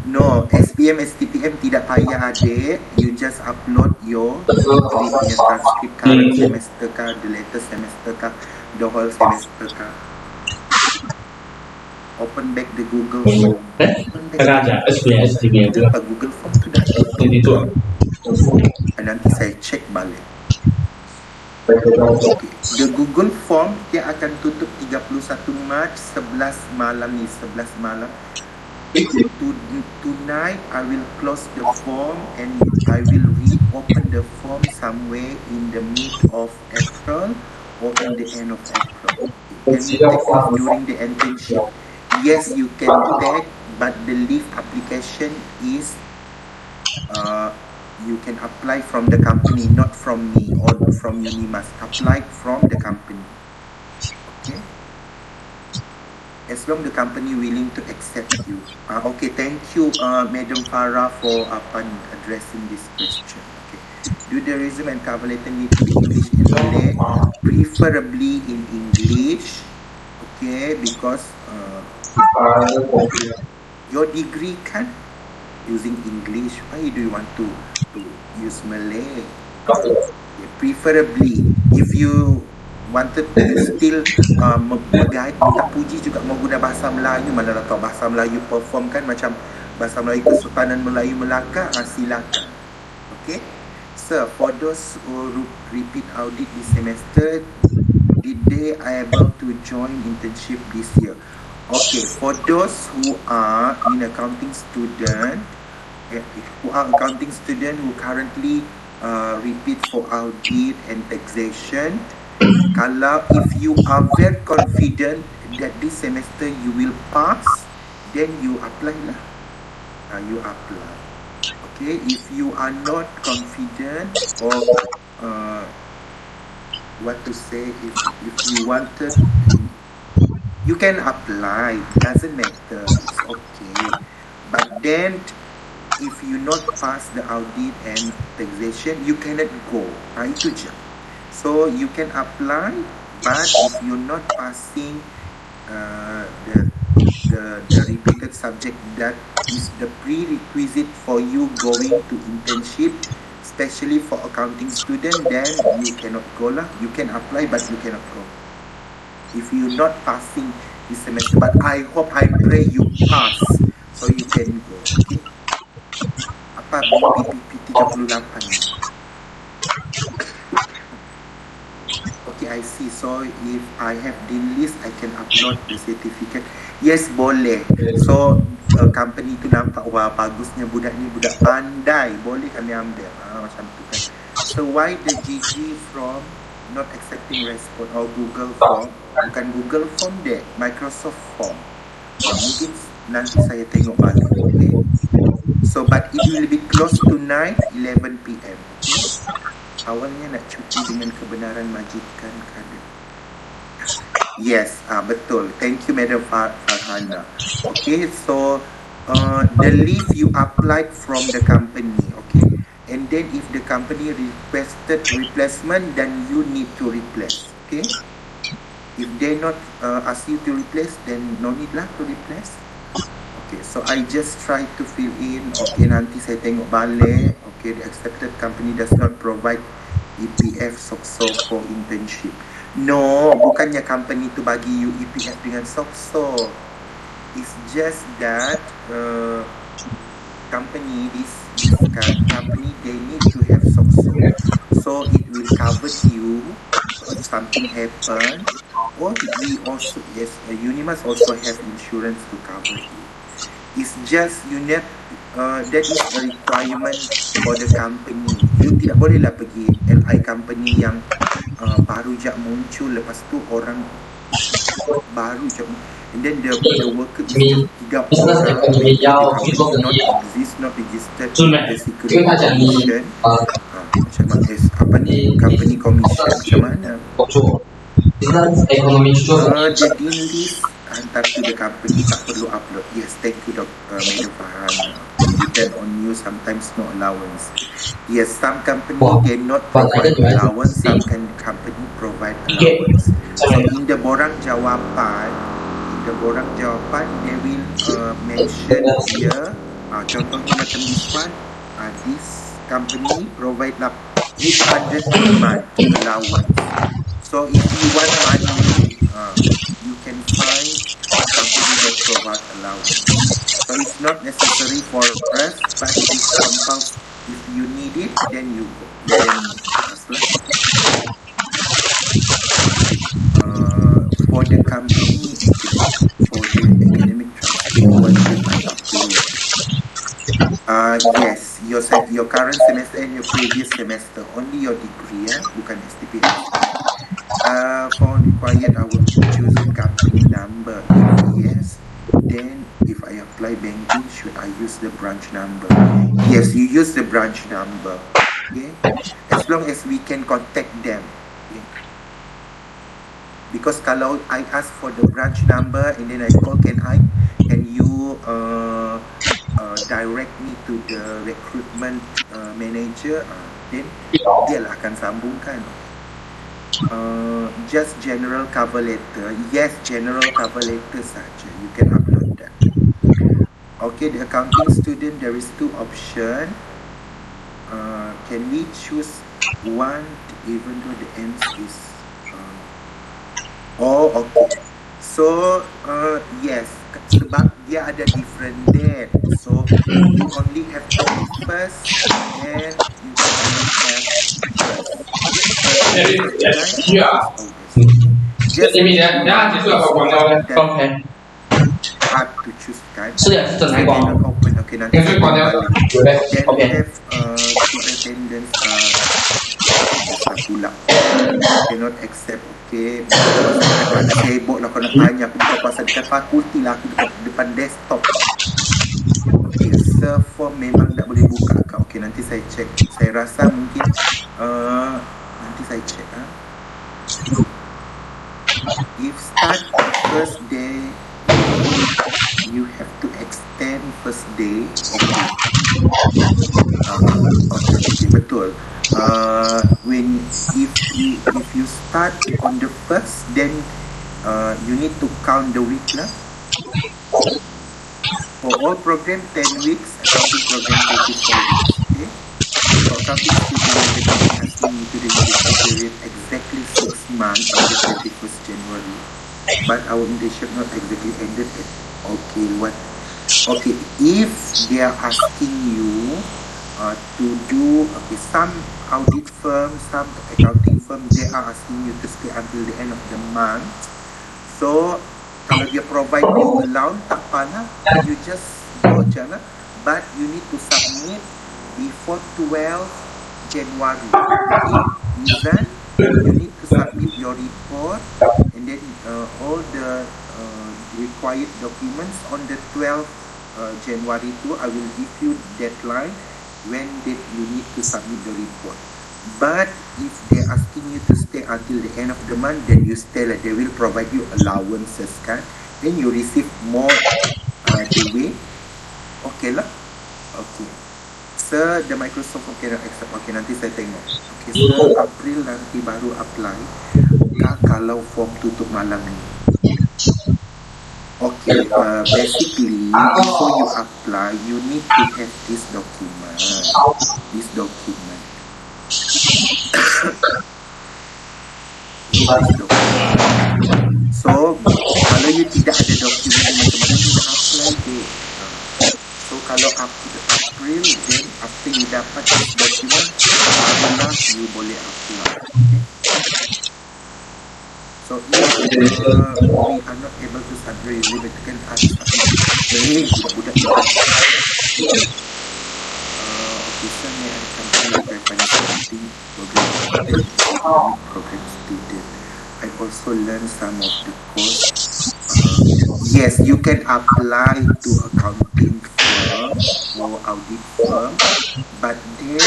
S2: No, SPM, STPM tidak payah adik. You just upload your punya transcript current semester kah, the latest semester kah, the whole semester kah. Open back the Google Form.
S3: SPM, STPM tu.
S2: Google Form tu dah tutup. Nanti saya cek balik. Okay. The Google Form dia akan tutup 31 Mac 11 malam ni, 11 malam. Tonight I will close the form and I will reopen the form somewhere in the mid of April or in the end of April. Can you take off during the internship? Yes, you can take, but the leave application is you can apply from the company, not from me or from you. You must apply from the company. Okay. as long the company willing to accept you. Okay, thank you, Madam Farah, for addressing this question. Okay, do the resume and cover letter need to be English and Malay, preferably in English? Okay, because your degree kan using English. Why do you want to use Malay? Okay, preferably if you wanted you still megait minta puji juga mau guna bahasa Melayu, mana dah tahu bahasa Melayu perform kan macam bahasa Melayu Kesultanan Melayu Melaka, silakan. Okay, so for those who repeat audit this semester, did they able to join internship this year? Okay, for those who are in accounting student, who currently repeat for audit and taxation, kalau if you are very confident that this semester you will pass, then you apply lah. You apply. Okay, if you are not confident or what to say, if you wanted, you can apply. Doesn't matter. It's okay. But then, if you not pass the audit and taxation, you cannot go. Itu je. So you can apply, but if you're not passing the repeated subject that is the prerequisite for you going to internship, especially for accounting student, then you cannot go lah. You can apply, but you cannot go. If you're not passing this semester, but I pray you pass, so you can go. Okay. Apa BPP 38? Okay, I see. So if I have the list, I can upload the certificate. Yes, boleh. So company tu nampak, wah bagusnya budak ni, budak pandai, boleh kami ambil. Macam tu kan. So why the GG from not accepting response or Google Form? Bukan Google Form deh, Microsoft Form. Mungkin nanti saya tengok balik. Okay. So but it will be close tonight 11 PM. Okay. Awalnya nak cuti dengan kebenaran majikan kada. Yes, betul. Thank you, Madam Farhana. Okay, so the leave you applied from the company, okay? And then if the company requested replacement, then you need to replace, okay? If they not ask you to replace, then no need lah to replace. Okay, so I just try to fill in. Okay, nanti saya tengok balik. Okay, the accepted company does not provide EPF SOCSO for internship. No, bukannya company tu bagi you EPF dengan SOCSO. It's just that company they need to have SOCSO, so it will cover you if something happen. Or we also, yes, Unimas also have insurance to cover you. It's just you need, that is a requirement for the company. You tidak bolehlah pergi LI company yang baru je muncul, lepas tu orang baru je, and then the worker is just 3 orang, not exist, not registered the security commission. Macam mana apa ni, company commission macam mana? Jadi list hantar to the company, tak perlu upload. Yes, thank you Madam Farhana. Depend on you, sometimes no allowance. Yes, some company they not provide allowance, some company provide allowance. So in the borang jawapan they will mention here, contohnya macam this one, this company provide 800 per month allowance. So if you want money, you can find company that provide allowance. So it's not necessary for us, but it's compulsory. If you need it, then you go. For the company, for the academic transcript, what should I upload? Yes, your current semester and your previous semester, only your degree, bukan STPH. For required, I will choose a company number. If yes, then if I apply banking, should I use the branch number? Yes, you use the branch number. Okay, as long as we can contact them. Okay? Because kalau I ask for the branch number and then I call, can you direct me to the recruitment manager, then dia lah akan sambungkan. Just general cover letter. Yes, general cover letter saja. You can upload that. Okay, the accounting student, there is 2 options. Can we choose one even though the ends is okay. So yes, sebab dia ada different date, so you only have 31st and you can only have just hard to choose kan. Open. Okay, nanti then we have attendance pula cannot accept. Okay, mana sibuk lah kau nak tanya aku bukan pasal dekat fakulti lah, aku dekat depan desktop. Okay, serve form memang tak boleh buka kau. Okay, nanti saya check. Saya rasa mungkin nanti saya check. If start first day, you have to extend first day. Okay, betul. If you start on the first, then you need to count the week lah. For all program 10 weeks, accounting program 34 weeks. Okay. For accounting student, the company asking you to do the period exactly 6 months on the 31st January. But our internship not exactly ended at okay, if they are asking you to do some audit firm, some accounting firm, they are asking you to stay until the end of the month. So kalau dia provide you allowance, tak apalah, you just go je lah. But you need to submit before 12 January. Okay, you need to submit your report and then all the required documents on the 12th January too. I will give you deadline when did you need to submit the report. But if they're asking you to stay until the end of the month, then you stay, like they will provide you allowances kan, then you receive more the way. Okay lah. Okay, sir, the Microsoft okay accept. Okay, nanti saya tengok. Okay, sir, April nanti baru apply. Kalau form tutup malam ni. Okay, basically before you apply, you need to have this document. So kalau you tidak ada dokumen, macam mana you nak apply deh? So kalau April, then after you dapat this document, barulah you boleh apply. Okay? So if we are not able to start very early, we can ask budak-budak officer may I continue by financial program student. I also learned some of the course. Yes, you can apply to accounting firm or audit firm, but then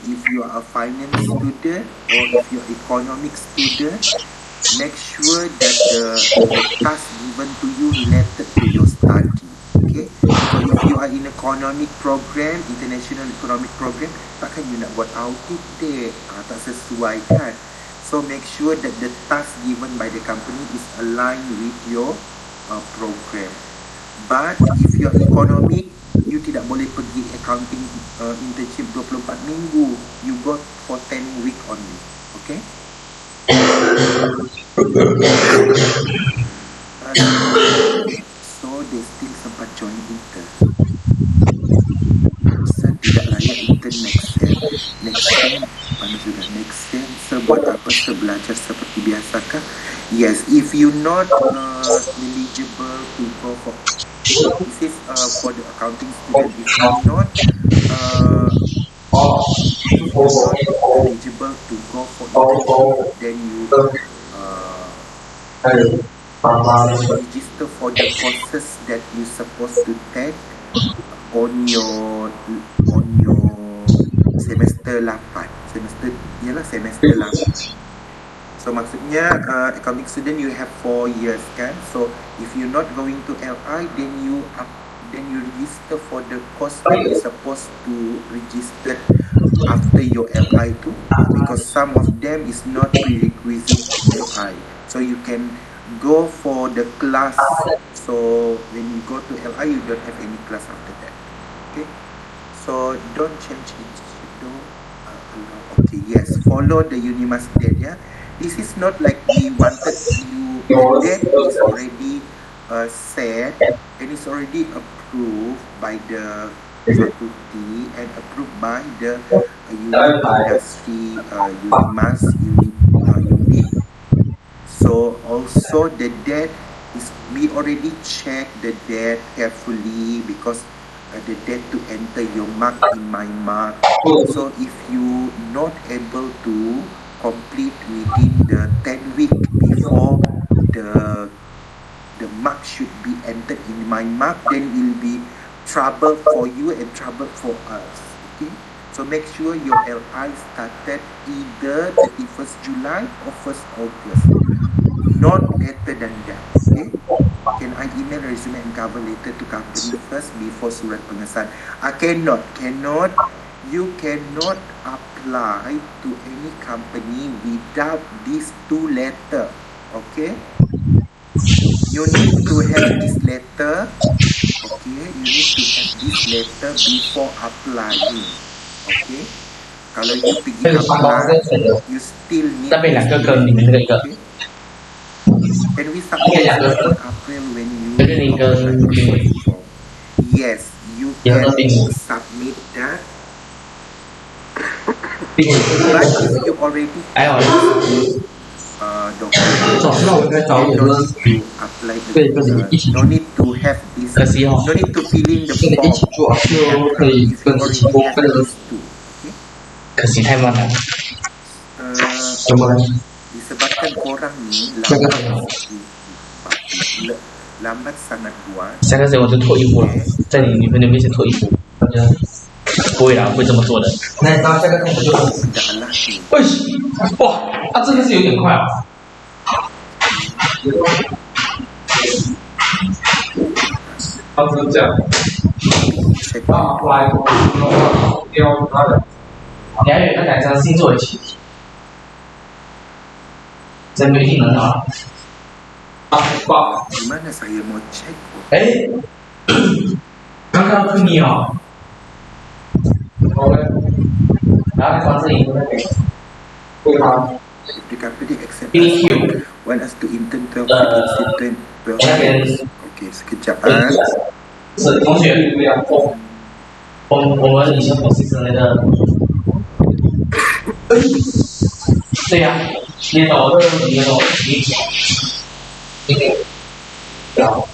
S2: if you are a finance student or if you are economic student, make sure that the task given to you related to your study. Okay, so if you are in economic program, international economic program, takkan you nak buat audit deh, tak sesuai kan. So make sure that the task given by the company is aligned with your program. But if you are economic, you tidak boleh pergi accounting internship 24 minggu. You go for 10 week only. Okay. So they still sempat join intern. Saya tidak layak intern next sem. Mana sudah next sem? Sebuat apa? Sebelajar seperti biasakah? Yes, if you not eligible to go for this is for the accounting student. If you not eligible to go for internship, then you register for the courses that you supposed to take on your semester 8. Semester 8. So maksudnya accounting student you have 4 years kan. So if you're not going to LI, then you register for the course that you're supposed to register after your LI too, because some of them is not prerequisite LI. So you can go for the class. So when you go to LI, you don't have any class after that. Okay. So don't change it. Okay, yes, follow the Unimas date. Yeah, this is not like we wanted you. The date is already set and it's already approved by the faculty and approved by the unit industry Unimas unit. So also the date is, we already check the date carefully because the date to enter your mark in my mark. So if you not able to complete within the 10 week before the mark should be entered in my mark, then it will be trouble for you and trouble for us. Okay, so make sure your LI started either 31st July or 1st August, not later than that. Okay, can I email resume and cover letter to company first before surat pengesahan? Cannot. You cannot apply to any company without these 2 letters. Okay, you need to have this letter. Okay, you need to have this letter before applying. Okay, kalau you pergi apply, you still need this letter. Okay, can we submit in April when you apply the first form? Yes, you can submit that. But if you already have document, then no need to apply no need to have this, no need to fill in the form if you already have these 2. Okay?
S3: 可惜太慢了。
S2: Disebabkan korang ni lambat sangat buat.
S3: 下个时我就脱衣服了，在你女朋友面前脱衣服，大家不会啦，不会这么做的。那到下个开始就，喂，哇，他真的是有点快啊。他是这样。来，标他的。你还有那2张星座的题，真没技能啊。
S2: Gimana saya mau cek?
S3: 哎，刚刚是你哦。然后放这里。对吗？
S2: The company accept want us to intern 12 student 12. Okay, sekejap
S3: 是同学，我们以前补习生那个。对呀，你懂这个，你懂，你懂。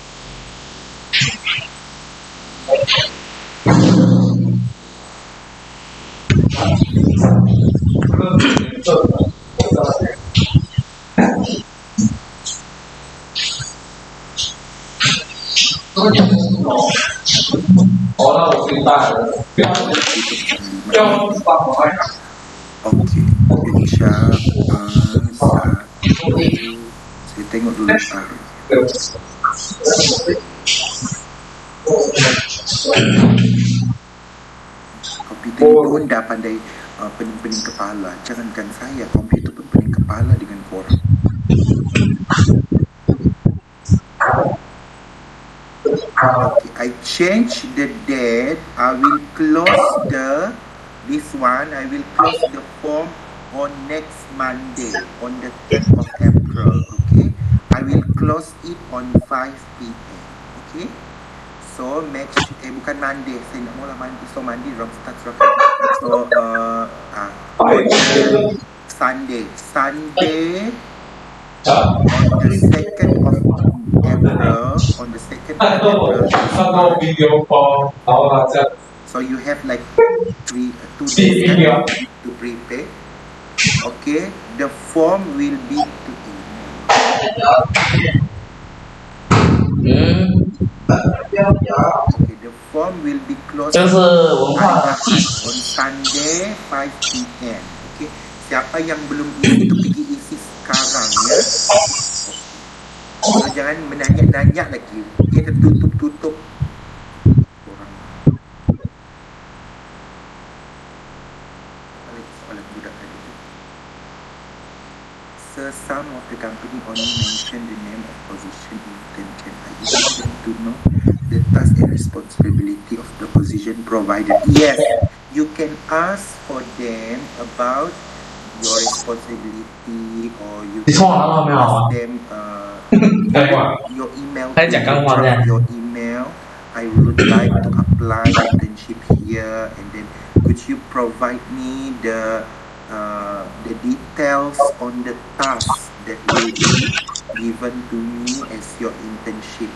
S3: 哦，那我明白了，不要把我爱上。
S2: Okey, sekejap. Saya tengok dulu. Komputer pun dah pandai pening-pening kepala. Jangankan saya, komputer pun pening kepala dengan korang. Okay, I change the date. I will close this one. I will close the form on next Monday, on the 10th of April. Okay, I will close it on 5 p.m. Okay, so make sure, bukan Monday. Saya nak mula Monday. So Monday wrong start. So Sunday on the 2nd of April. On the 2nd of April. So you have like 2 days to prepare. Okay, the form will be to okay, the form will be closed on Sunday 5 p.m. Okay, siapa yang belum isi itu gigi isi sekarang ya. So, jangan menanyak-nanyak lagi. Dia tertutup-tutup. Orang. Soalan budak tadi tu. So, some of the company only mention the name of position intern. Can I ask them to know the task and responsibility of the position provided? Yes, you can ask for them about your responsibility, or you can ask them your email. Your email. I would like to apply internship here, and then could you provide me the details on the task that will be given to me as your internship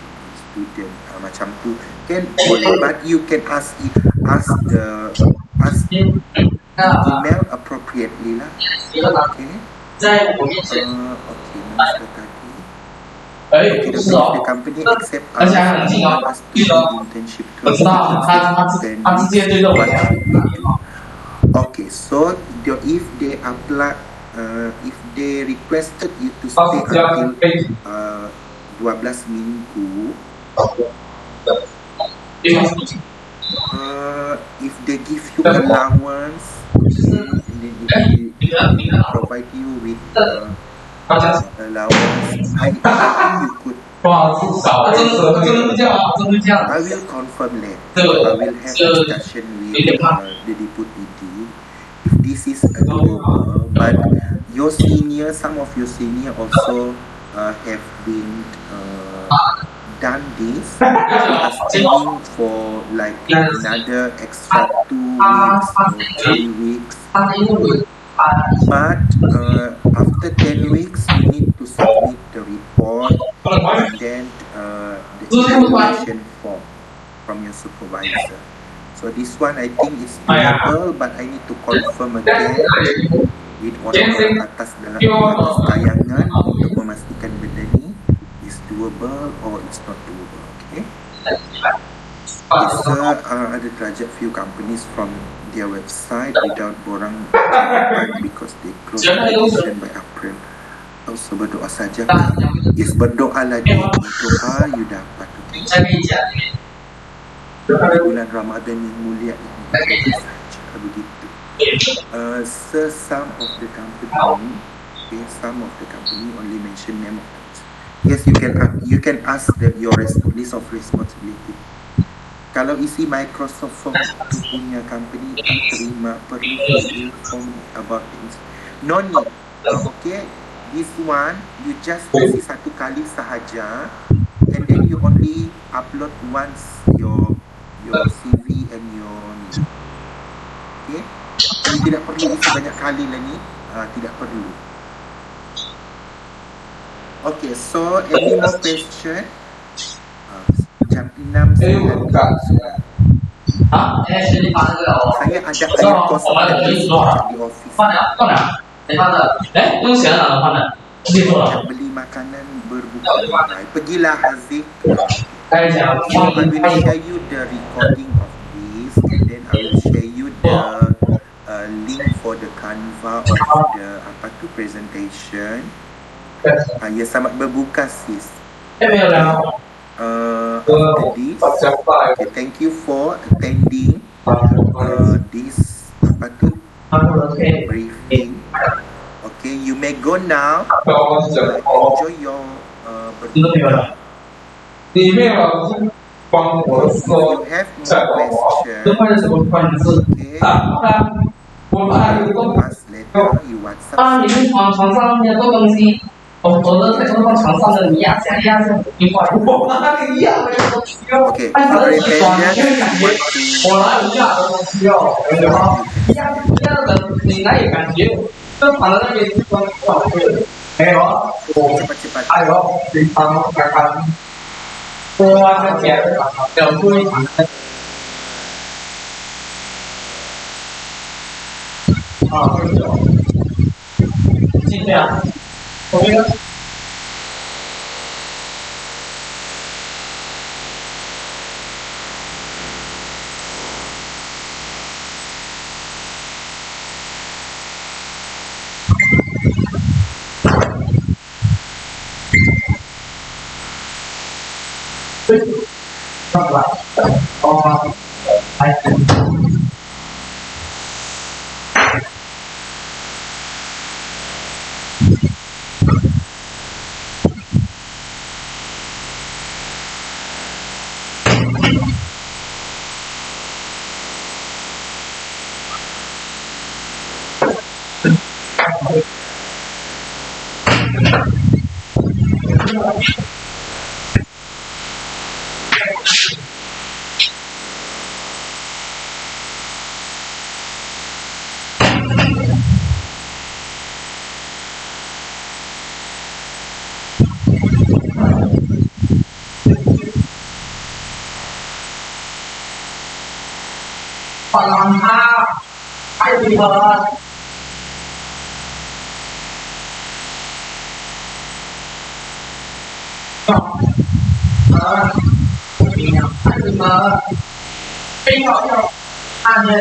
S2: student. Macam tu kan boleh, but you can ask the email appropriately lah. Okay. Okay, master tadi. Okay, the company accept us to do internship to then what should we do? Okay, so if they apply, if they requested you to stay until 12 minggu, if they give you allowance, and then if they provide you with allowance, I think you could. I will confirm later. I will have discussion with the deputy D if this is doable. But your senior, some of your senior also have been done this, asking for like another extra 2 weeks or 3 weeks. But after 10 weeks, you need to submit the report and then the evaluation form from your supervisor. So this one I think is doable, but I need to confirm again with orang-orang atas tayangan untuk memastikan benda ni is doable or it's not doable. Okay. So ada terajak few companies from their website without borang because they close the petition by April. So berdoa saja. Yes, berdoa lagi. Berdoa you dapat. Bulan Ramadan yang mulia ini saja begitu. So some of the company, only mention name of them. Yes, you can ask your list of responsibility. Kalau isi Microsoft Form tu punya company tak terima, perlu fill form about things. No need. Okay, this one you just isi satu kali sahaja, and then you only upload once your CV and your okay. Jadi tidak perlu isi banyak kali lah ni. Tidak perlu. Okay, so any more question? Jam 6 saya ada air kosong di office. Beli makanan berbuka. Pergilah Haziq. I will share you the recording of this, and then I will share you the link for the Canva of the presentation. Ya, selamat berbuka sis. After this, okay, thank you for attending this briefing. Okay, you may go now. Enjoy your berbuka. If you have more questions, okay, ask later. You WhatsApp. 我的在床上的你压下一块，我哪里压没有需要？按照你说，我哪有压的需要？对吧？压的你哪有感觉？正常的那边地方没有啊？还有平常看看，多花钱要注意看看。对的，尽量。OK 了。
S1: 对，上来，哦，来。放他，还有一个。还有一个非常要看的。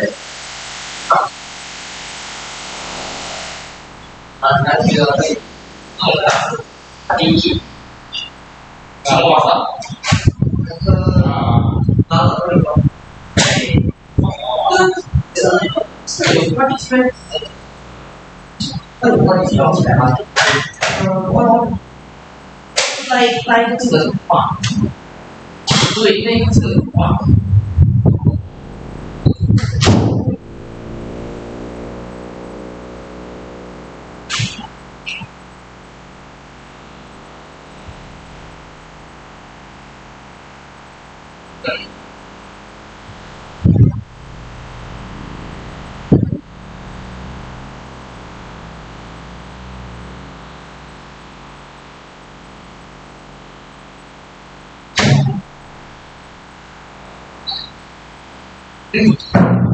S1: 那这个第一，什么网上？那一个字的话，对，那一个字的话。嗯。